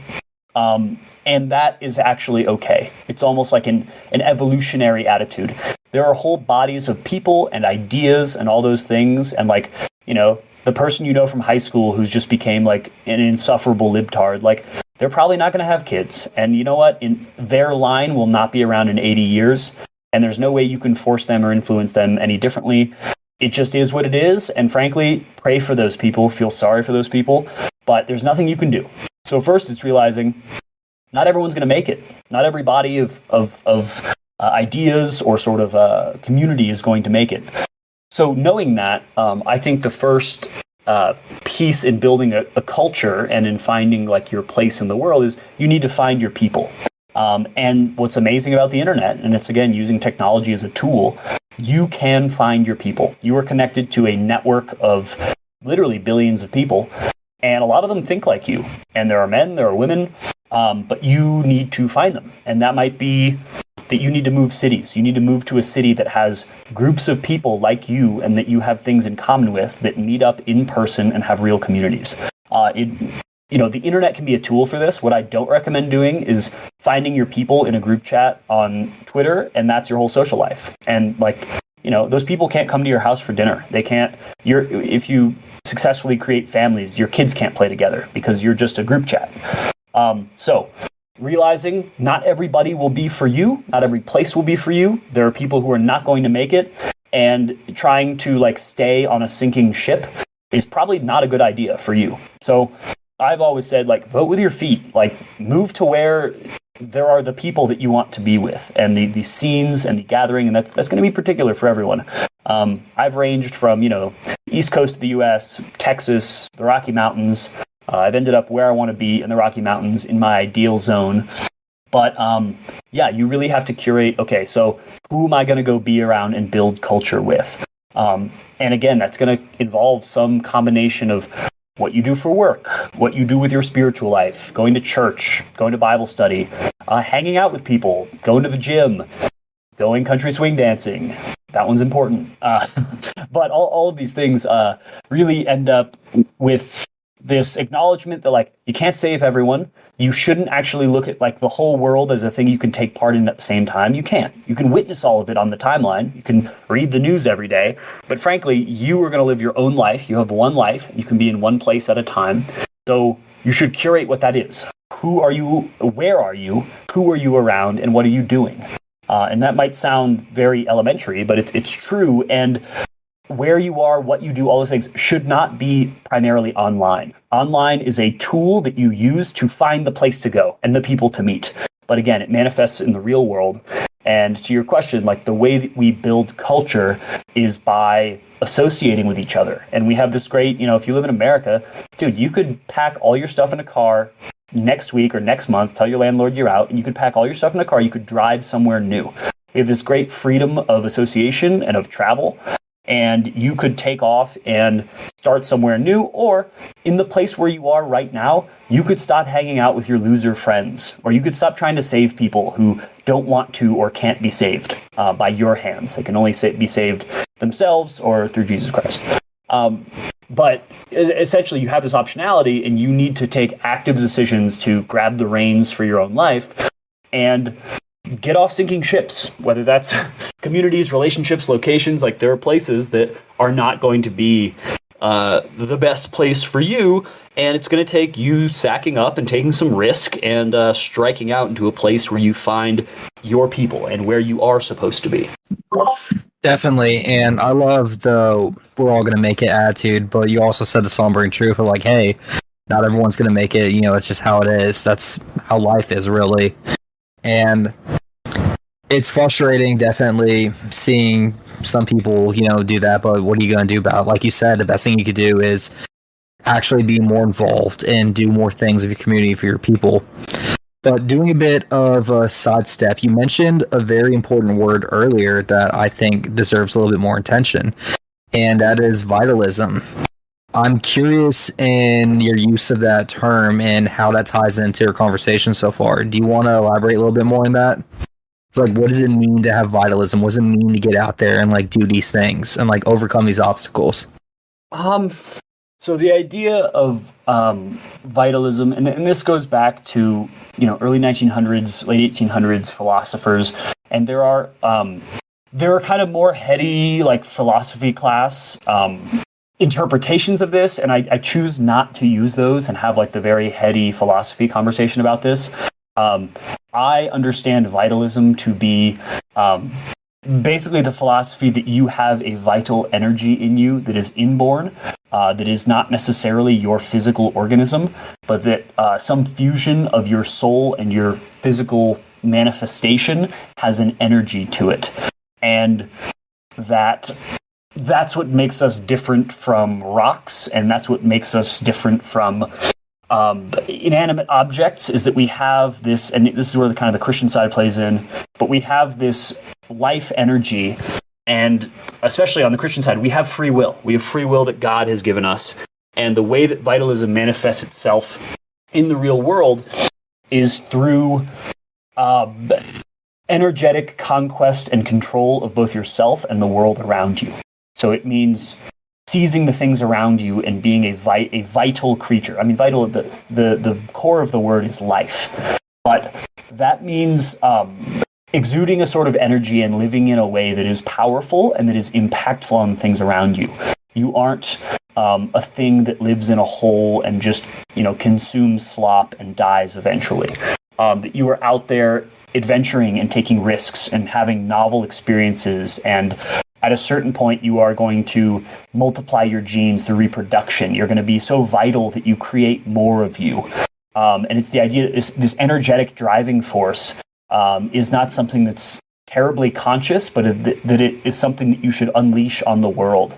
Speaker 2: And that is actually okay. It's almost like an evolutionary attitude. There are whole bodies of people and ideas and all those things. And the person from high school who's just became an insufferable libtard, they're probably not going to have kids. And you know what? Their line will not be around in 80 years. And there's no way you can force them or influence them any differently. It just is what it is. And frankly, pray for those people, feel sorry for those people, but there's nothing you can do. So first, it's realizing not everyone's going to make it. Not every body of ideas or sort of community is going to make it. So knowing that, I think the first piece in building a culture and in finding your place in the world is you need to find your people. And what's amazing about the internet, and it's again using technology as a tool, you can find your people. You are connected to a network of literally billions of people, and a lot of them think like you. And there are men, there are women, but you need to find them. And that might be that you need to move cities. You need to move to a city that has groups of people like you and that you have things in common with, that meet up in person and have real communities. The internet can be a tool for this. What I don't recommend doing is finding your people in a group chat on Twitter, and that's your whole social life. And those people can't come to your house for dinner. They can't. If you successfully create families, your kids can't play together because you're just a group chat. So realizing not everybody will be for you, not every place will be for you. There are people who are not going to make it, and trying to stay on a sinking ship is probably not a good idea for you. So I've always said, vote with your feet, move to where there are the people that you want to be with, and the scenes and the gathering, and that's going to be particular for everyone. I've ranged from, East Coast of the U.S., Texas, the Rocky Mountains. I've ended up where I want to be in the Rocky Mountains in my ideal zone. But you really have to curate, okay, so who am I going to go be around and build culture with? And again, that's going to involve some combination of what you do for work, what you do with your spiritual life, going to church, going to Bible study, hanging out with people, going to the gym, going country swing dancing. That one's important. But all of these things really end up with this acknowledgement that you can't save everyone. You shouldn't actually look at the whole world as a thing you can take part in at the same time. You can't. You can witness all of it on the timeline. You can read the news every day. But frankly, you are going to live your own life. You have one life. You can be in one place at a time. So you should curate what that is. Who are you? Where are you? Who are you around? And what are you doing? And that might sound very elementary, but it's true. And where you are, what you do, all those things should not be primarily online. Online is a tool that you use to find the place to go and the people to meet. But again, it manifests in the real world. And to your question, the way that we build culture is by associating with each other. And we have this great, if you live in America, dude, you could pack all your stuff in a car next week or next month, tell your landlord you're out, and you could pack all your stuff in a car, you could drive somewhere new. We have this great freedom of association and of travel. And you could take off and start somewhere new, or in the place where you are right now, you could stop hanging out with your loser friends, or you could stop trying to save people who don't want to or can't be saved by your hands. They can only be saved themselves or through Jesus Christ. But essentially, you have this optionality, and you need to take active decisions to grab the reins for your own life and get off sinking ships, whether that's communities, relationships, locations. There are places that are not going to be the best place for you, and it's going to take you sacking up and taking some risk and striking out into a place where you find your people and where you are supposed to be.
Speaker 1: Definitely, and I love the we're all going to make it attitude, but you also said the sombering truth of hey, not everyone's going to make it, it's just how it is. That's how life is, really. And it's frustrating, definitely, seeing some people, do that, but what are you going to do about it? Like you said, the best thing you could do is actually be more involved and do more things of your community for your people. But doing a bit of a sidestep, you mentioned a very important word earlier that I think deserves a little bit more attention, and that is vitalism. I'm curious in your use of that term and how that ties into your conversation so far. Do you want to elaborate a little bit more on that? What does it mean to have vitalism? What does it mean to get out there and do these things and overcome these obstacles?
Speaker 2: So the idea of vitalism, and this goes back to early 1900s, late 1800s philosophers, and there are kind of more heady philosophy class interpretations of this, and I choose not to use those and have the very heady philosophy conversation about this. I understand vitalism to be basically the philosophy that you have a vital energy in you that is inborn, that is not necessarily your physical organism, but that some fusion of your soul and your physical manifestation has an energy to it. And that's what makes us different from rocks, and that's what makes us different from inanimate objects, is that we have this, and this is where the Christian side plays in, but we have this life energy And especially on the Christian side, we have free will. We have free will that God has given us. And the way that vitalism manifests itself in the real world is through energetic conquest and control of both yourself and the world around you. So it means seizing the things around you and being a vital creature. I mean, vital, the core of the word is life. But that means exuding a sort of energy and living in a way that is powerful and that is impactful on things around you. You aren't a thing that lives in a hole and just, consumes slop and dies eventually. That you are out there adventuring and taking risks and having novel experiences, and at a certain point you are going to multiply your genes through reproduction. You're going to be so vital that you create more of you. And it's the idea that this energetic driving force is not something that's terribly conscious, but that it is something that you should unleash on the world.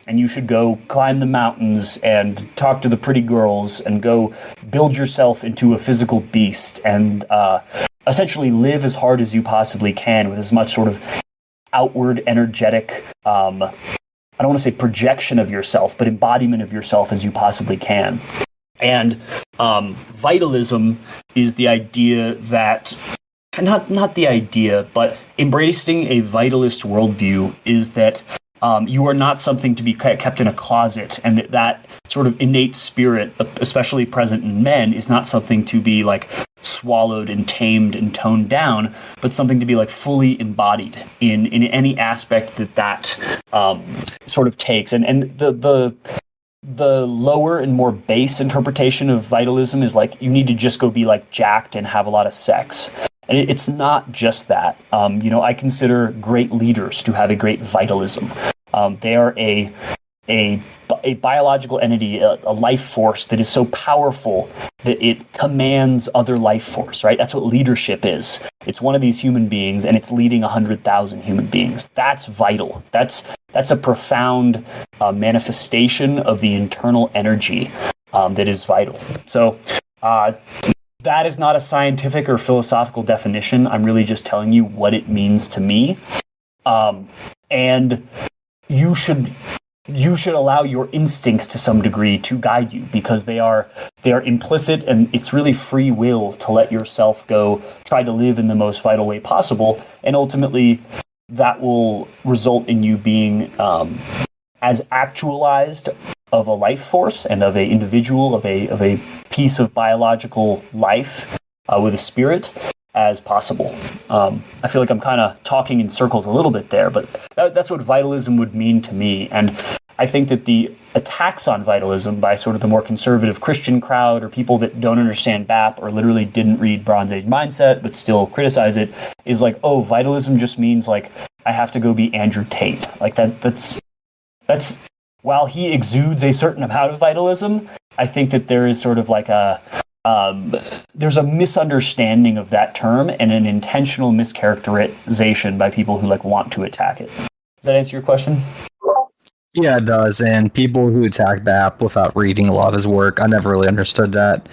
Speaker 2: And you should go climb the mountains and talk to the pretty girls and go build yourself into a physical beast and essentially live as hard as you possibly can with as much sort of outward energetic, I don't want to say projection of yourself, but embodiment of yourself as you possibly can. And vitalism is the idea that, not the idea, but embracing a vitalist worldview is that you are not something to be kept in a closet, and that sort of innate spirit, especially present in men, is not something to be like swallowed and tamed and toned down, but something to be like fully embodied in any aspect that sort of takes. And the lower and more base interpretation of vitalism is like you need to just go be like jacked and have a lot of sex. And it's not just that. I consider great leaders to have a great vitalism. They are a biological entity, a life force that is so powerful that it commands other life force, right? That's what leadership is. It's one of these human beings, and it's leading 100,000 human beings. That's vital. That's a profound manifestation of the internal energy that is vital. So that is not a scientific or philosophical definition. I'm really just telling you what it means to me. And you should allow your instincts to some degree to guide you, because they are implicit, and it's really free will to let yourself go try to live in the most vital way possible. And ultimately that will result in you being as actualized of a life force and of a individual, of a piece of biological life with a spirit as possible. I feel like I'm kind of talking in circles a little bit there, but that's what vitalism would mean to me. And I think that the attacks on vitalism by sort of the more conservative Christian crowd, or people that don't understand BAP or literally didn't read Bronze Age mindset but still criticize it, is like, oh, vitalism just means like I have to go be Andrew Tate. Like that's while he exudes a certain amount of vitalism, I think that there is sort of like there's a misunderstanding of that term and an intentional mischaracterization by people who like want to attack it. Does that answer your question?
Speaker 1: Yeah, it does. And people who attack BAP without reading a lot of his work, I never really understood that.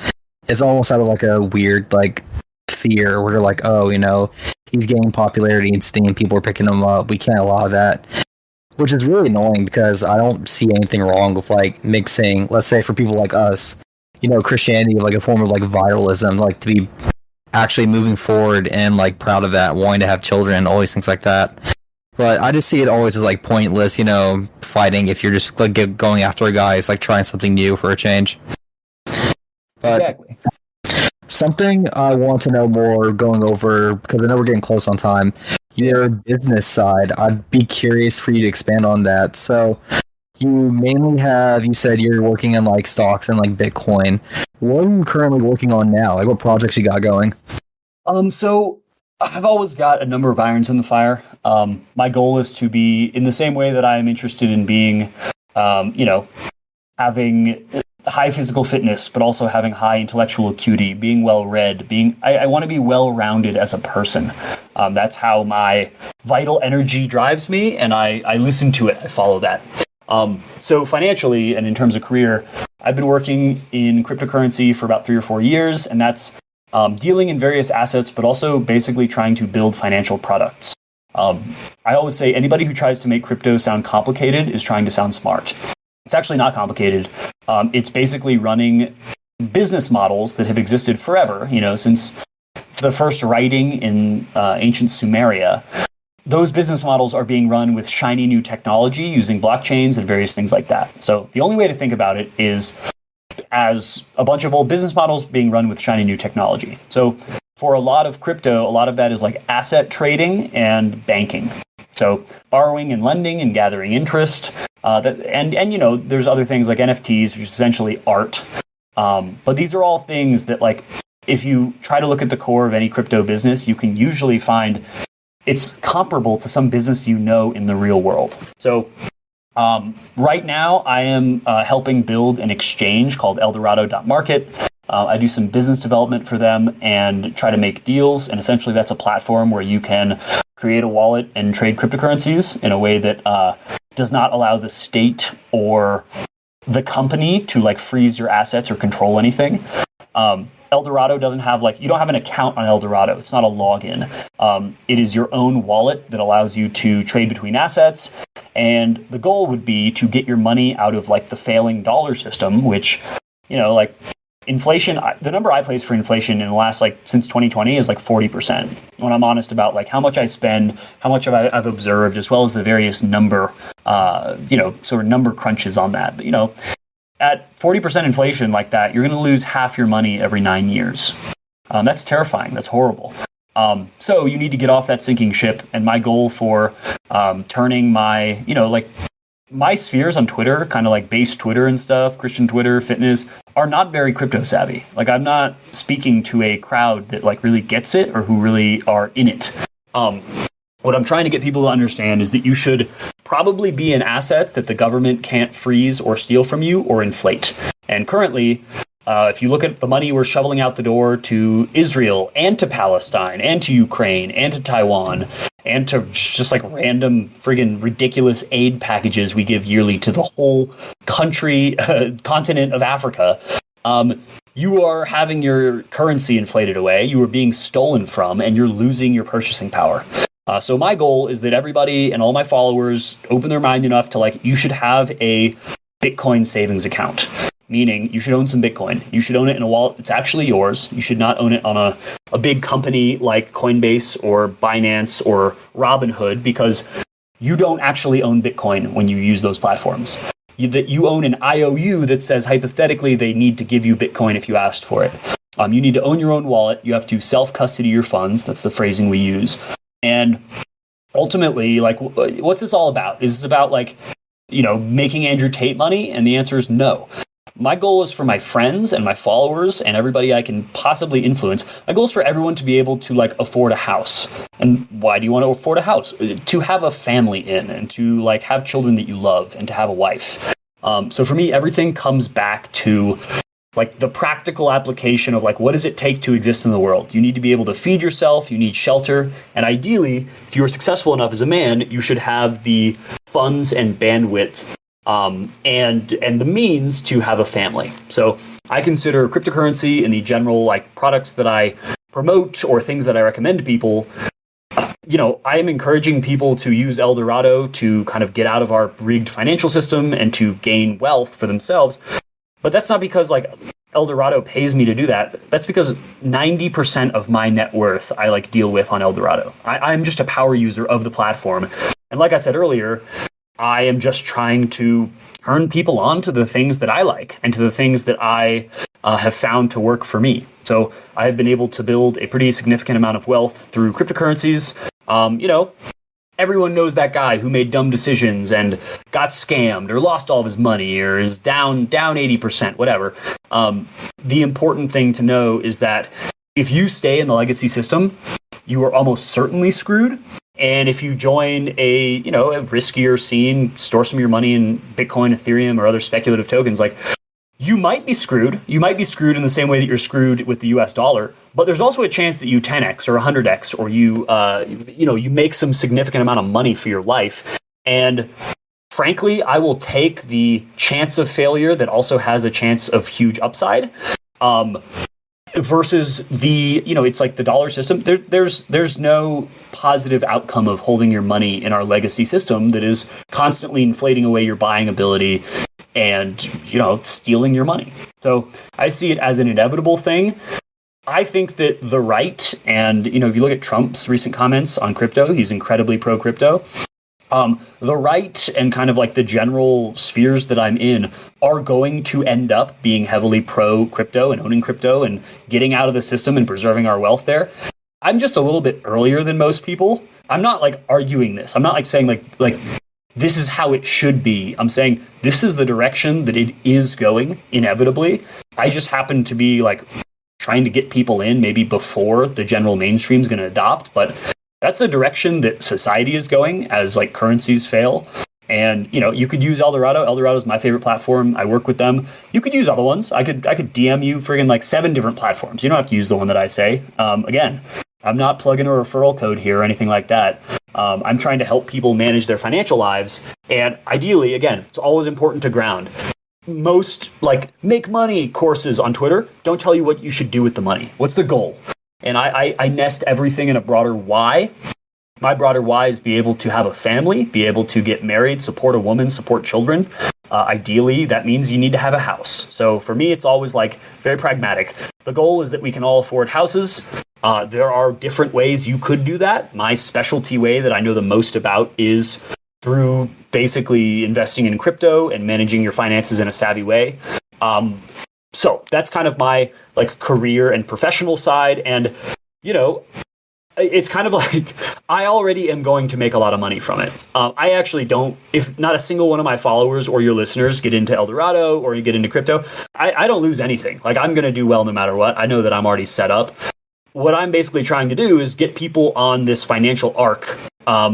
Speaker 1: It's almost out of like a weird like fear where they're like, oh, he's gaining popularity and Steam, people are picking him up. We can't allow that. Which is really annoying, because I don't see anything wrong with like mixing, let's say for people like us, Christianity, like a form of like vitalism, like to be actually moving forward and like proud of that, wanting to have children, all these things like that. But I just see it always as like pointless, fighting if you're just like going after a guy. It's like trying something new for a change. But
Speaker 2: exactly.
Speaker 1: Something I want to know more going over, because I know we're getting close on time, your business side. I'd be curious for you to expand on that. So you mainly you said you're working in like stocks and like Bitcoin. What are you currently working on now? Like what projects you got going?
Speaker 2: So I've always got a number of irons in the fire. My goal is to be in the same way that I am interested in being, having high physical fitness, but also having high intellectual acuity, being well-read, I want to be well-rounded as a person. That's how my vital energy drives me, and I listen to it. I follow that. So financially and in terms of career, I've been working in cryptocurrency for about 3 or 4 years, and that's dealing in various assets, but also basically trying to build financial products. I always say anybody who tries to make crypto sound complicated is trying to sound smart. It's actually not complicated. It's basically running business models that have existed forever, since the first writing in ancient Sumeria. Those business models are being run with shiny new technology using blockchains and various things like that. So the only way to think about it is as a bunch of old business models being run with shiny new technology. So for a lot of crypto, a lot of that is like asset trading and banking. So borrowing and lending and gathering interest. And there's other things like NFTs, which is essentially art. But these are all things that, like, if you try to look at the core of any crypto business, you can usually find it's comparable to some business in the real world. So right now, I am helping build an exchange called Eldorado.market. I do some business development for them and try to make deals. And essentially, that's a platform where you can create a wallet and trade cryptocurrencies in a way that does not allow the state or the company to like freeze your assets or control anything. Eldorado doesn't have you don't have an account on Eldorado. It's not a login. It is your own wallet that allows you to trade between assets. And the goal would be to get your money out of the failing dollar system, which, inflation, the number I place for inflation in the last, since 2020 is 40%. When I'm honest about how much I spend, how much I've observed, as well as the various number, sort of number crunches on that. But, at 40% inflation like that, you're going to lose half your money every 9 years. That's terrifying. That's horrible. So you need to get off that sinking ship. And my goal for turning my, my spheres on Twitter, kind of base Twitter and stuff, Christian Twitter, fitness, are not very crypto savvy. I'm not speaking to a crowd that really gets it or who really are in it. What I'm trying to get people to understand is that you should probably be in assets that the government can't freeze or steal from you or inflate. And currently, if you look at the money we're shoveling out the door to Israel and to Palestine and to Ukraine and to Taiwan and to just random friggin' ridiculous aid packages we give yearly to the whole country, continent of Africa, you are having your currency inflated away, you are being stolen from, and you're losing your purchasing power. So my goal is that everybody and all my followers open their mind enough to you should have a Bitcoin savings account, meaning you should own some Bitcoin. You should own it in a wallet that's actually yours. You should not own it on a big company like Coinbase or Binance or Robinhood, because you don't actually own Bitcoin when you use those platforms. You own an IOU that says hypothetically they need to give you Bitcoin if you asked for it. You need to own your own wallet. You have to self-custody your funds. That's the phrasing we use. And ultimately, what's this all about? Is this about making Andrew Tate money? And the answer is no. My goal is for my friends and my followers and everybody I can possibly influence. My goal is for everyone to be able to afford a house. And why do you want to afford a house? To have a family in, and to have children that you love, and to have a wife. So for me, everything comes back to the practical application of what does it take to exist in the world? You need to be able to feed yourself, you need shelter, and ideally, if you are successful enough as a man, you should have the funds and bandwidth and the means to have a family. So I consider cryptocurrency and the general products that I promote or things that I recommend to people. I am encouraging people to use Eldorado to kind of get out of our rigged financial system and to gain wealth for themselves. But that's not because Eldorado pays me to do that. That's because 90% of my net worth I deal with on Eldorado. I'm just a power user of the platform. And like I said earlier, I am just trying to turn people on to the things that I like and to the things that I have found to work for me. So I have been able to build a pretty significant amount of wealth through cryptocurrencies. Everyone knows that guy who made dumb decisions and got scammed or lost all of his money or is down 80%, whatever. The important thing to know is that if you stay in the legacy system, you are almost certainly screwed. And if you join a riskier scene, store some of your money in Bitcoin, Ethereum, or other speculative tokens, you might be screwed. You might be screwed in the same way that you're screwed with the US dollar, but there's also a chance that you 10x or 100x, or you make some significant amount of money for your life. And frankly, I will take the chance of failure that also has a chance of huge upside. versus the, it's like the dollar system. There's no positive outcome of holding your money in our legacy system that is constantly inflating away your buying ability and, stealing your money. So I see it as an inevitable thing. I think that the right, and, if you look at Trump's recent comments on crypto, he's incredibly pro-crypto. The right and kind of like the general spheres that I'm in are going to end up being heavily pro-crypto and owning crypto and getting out of the system and preserving our wealth there. I'm just a little bit earlier than most people. I'm not like arguing this. I'm not like saying like this is how it should be. I'm saying this is the direction that it is going inevitably. I just happen to be like trying to get people in maybe before the general mainstream is going to adopt, but that's the direction that society is going as like currencies fail. And, you could use Eldorado. Eldorado is my favorite platform. I work with them. You could use other ones. I could DM you friggin' like 7 different platforms. You don't have to use the one that I say. Again, I'm not plugging a referral code here or anything like that. I'm trying to help people manage their financial lives. And ideally, again, it's always important to ground. Most like make money courses on Twitter don't tell you what you should do with the money. What's the goal? And I nest everything in a broader why. My broader why is be able to have a family, be able to get married, support a woman, support children. Ideally, that means you need to have a house. So for me, it's always like very pragmatic. The goal is that we can all afford houses. There are different ways you could do that. My specialty way that I know the most about is through basically investing in crypto and managing your finances in a savvy way. So that's kind of my like career and professional side. And, it's kind of like I already am going to make a lot of money from it. I actually don't, if not a single one of my followers or your listeners get into Eldorado or you get into crypto, I don't lose anything. Like I'm going to do well no matter what. I know that I'm already set up. What I'm basically trying to do is get people on this financial arc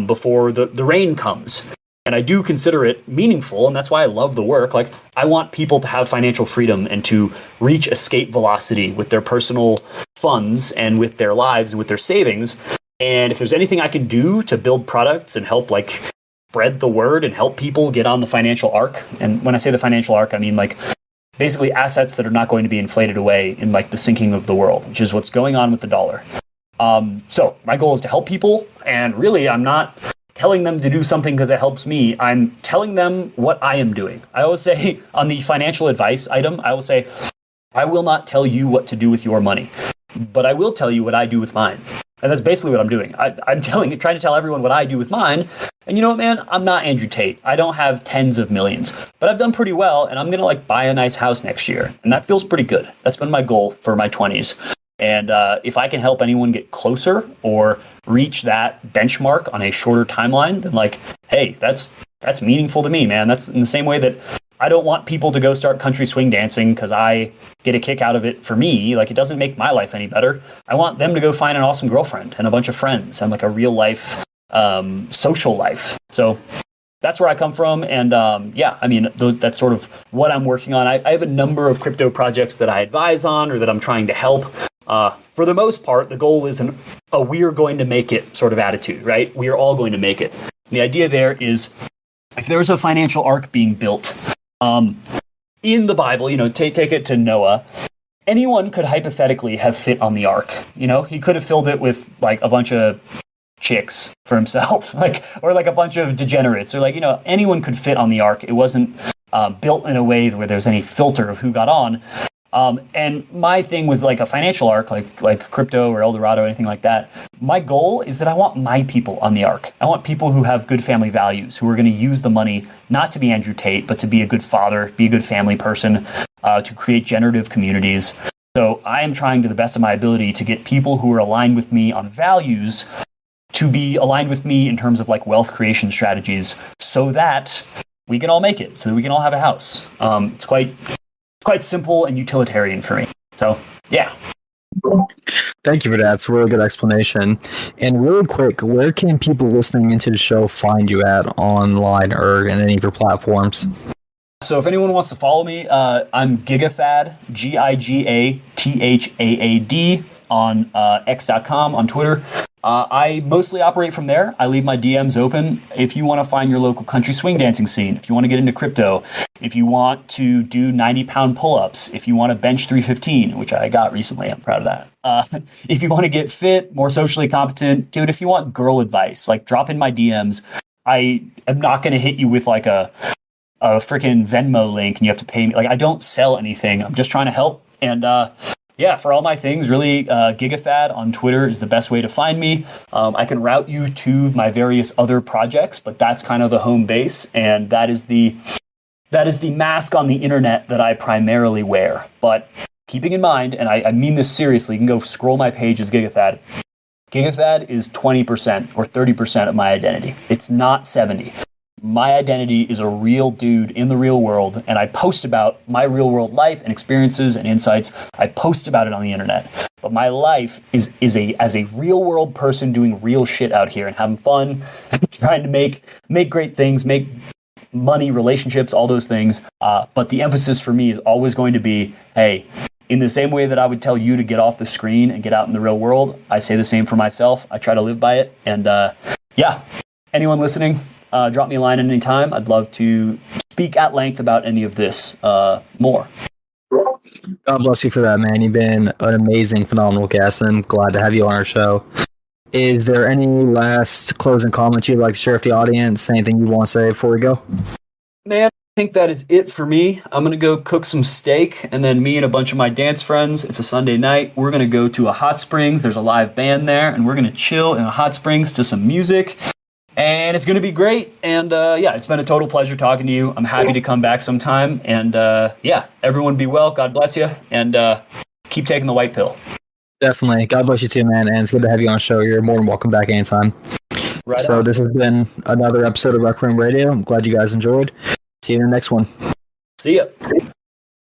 Speaker 2: before the rain comes. And I do consider it meaningful, and that's why I love the work. Like, I want people to have financial freedom and to reach escape velocity with their personal funds and with their lives and with their savings. And if there's anything I can do to build products and help, like, spread the word and help people get on the financial arc, and when I say the financial arc, I mean, like, basically assets that are not going to be inflated away in, like, the sinking of the world, which is what's going on with the dollar. So my goal is to help people, and really, I'm not telling them to do something because it helps me. I'm telling them what I am doing. I always say on the financial advice item, I will say, I will not tell you what to do with your money, but I will tell you what I do with mine. And that's basically what I'm doing. I'm trying to tell everyone what I do with mine. And you know what, man? I'm not Andrew Tate. I don't have tens of millions, but I've done pretty well. And I'm going to like buy a nice house next year. And that feels pretty good. That's been my goal for my 20s. And if I can help anyone get closer or reach that benchmark on a shorter timeline, then like, hey, that's meaningful to me, man. That's in the same way that I don't want people to go start country swing dancing because I get a kick out of it for me. Like, it doesn't make my life any better. I want them to go find an awesome girlfriend and a bunch of friends and like a real life, social life. So that's where I come from. And yeah, I mean, that's sort of what I'm working on. I have a number of crypto projects that I advise on or that I'm trying to help. For the most part, the goal is a we're going to make it sort of attitude, right? We are all going to make it. And the idea there is if there's a financial arc being built in the Bible, take it to Noah, anyone could hypothetically have fit on the ark. He could have filled it with like a bunch of chicks for himself, or like a bunch of degenerates, or anyone could fit on the ark. It wasn't built in a way where there's any filter of who got on. And my thing with like a financial arc, like crypto or Eldorado or anything like that, my goal is that I want my people on the arc. I want people who have good family values, who are going to use the money not to be Andrew Tate, but to be a good father, be a good family person, to create generative communities. So I am trying to the best of my ability to get people who are aligned with me on values to be aligned with me in terms of like wealth creation strategies so that we can all make it, so that we can all have a house. It's quite simple and utilitarian for me. So, yeah.
Speaker 1: Thank you for that. It's a really good explanation. And real quick, where can people listening into the show find you at online or in any of your platforms?
Speaker 2: So if anyone wants to follow me, I'm GigaThaad, GigaThaad on X.com, on Twitter. I mostly operate from there. I leave my DMs open. If you want to find your local country swing dancing scene, if you want to get into crypto, if you want to do 90-pound pull-ups, if you want to bench 315, which I got recently, I'm proud of that. If you want to get fit, more socially competent, dude, if you want girl advice, like drop in my DMs. I am not going to hit you with like a freaking Venmo link and you have to pay me. Like, I don't sell anything. I'm just trying to help. And, yeah, for all my things, really, GigaThaad on Twitter is the best way to find me. I can route you to my various other projects, but that's kind of the home base, and that is the mask on the internet that I primarily wear. But keeping in mind, and I mean this seriously, you can go scroll my page as GigaThaad. GigaThaad is 20% or 30% of my identity. It's not 70%. My identity is a real dude in the real world, and I post about my real world life and experiences and insights. I post about it on the internet. But my life is as a real world person doing real shit out here and having fun, trying to make great things, make money, relationships, all those things. But the emphasis for me is always going to be, hey, in the same way that I would tell you to get off the screen and get out in the real world, I say the same for myself. I try to live by it. And yeah, anyone listening, drop me a line at any time. I'd love to speak at length about any of this more.
Speaker 1: God bless you for that, man. You've been an amazing, phenomenal guest, and I'm glad to have you on our show. Is there any last closing comments you'd like to share with the audience? Anything you want to say before we go?
Speaker 2: Man, I think that is it for me. I'm going to go cook some steak, and then me and a bunch of my dance friends, it's a Sunday night, we're going to go to a hot springs. There's a live band there, and we're going to chill in a hot springs to some music. And it's going to be great. And yeah, it's been a total pleasure talking to you. I'm happy to come back sometime. And yeah, everyone be well. God bless you. And keep taking the white pill.
Speaker 1: Definitely. God bless you too, man. And it's good to have you on the show. You're more than welcome back anytime.
Speaker 2: Right
Speaker 1: so
Speaker 2: on.
Speaker 1: This has been another episode of Requiem Radio. I'm glad you guys enjoyed. See you in the next one.
Speaker 2: See ya.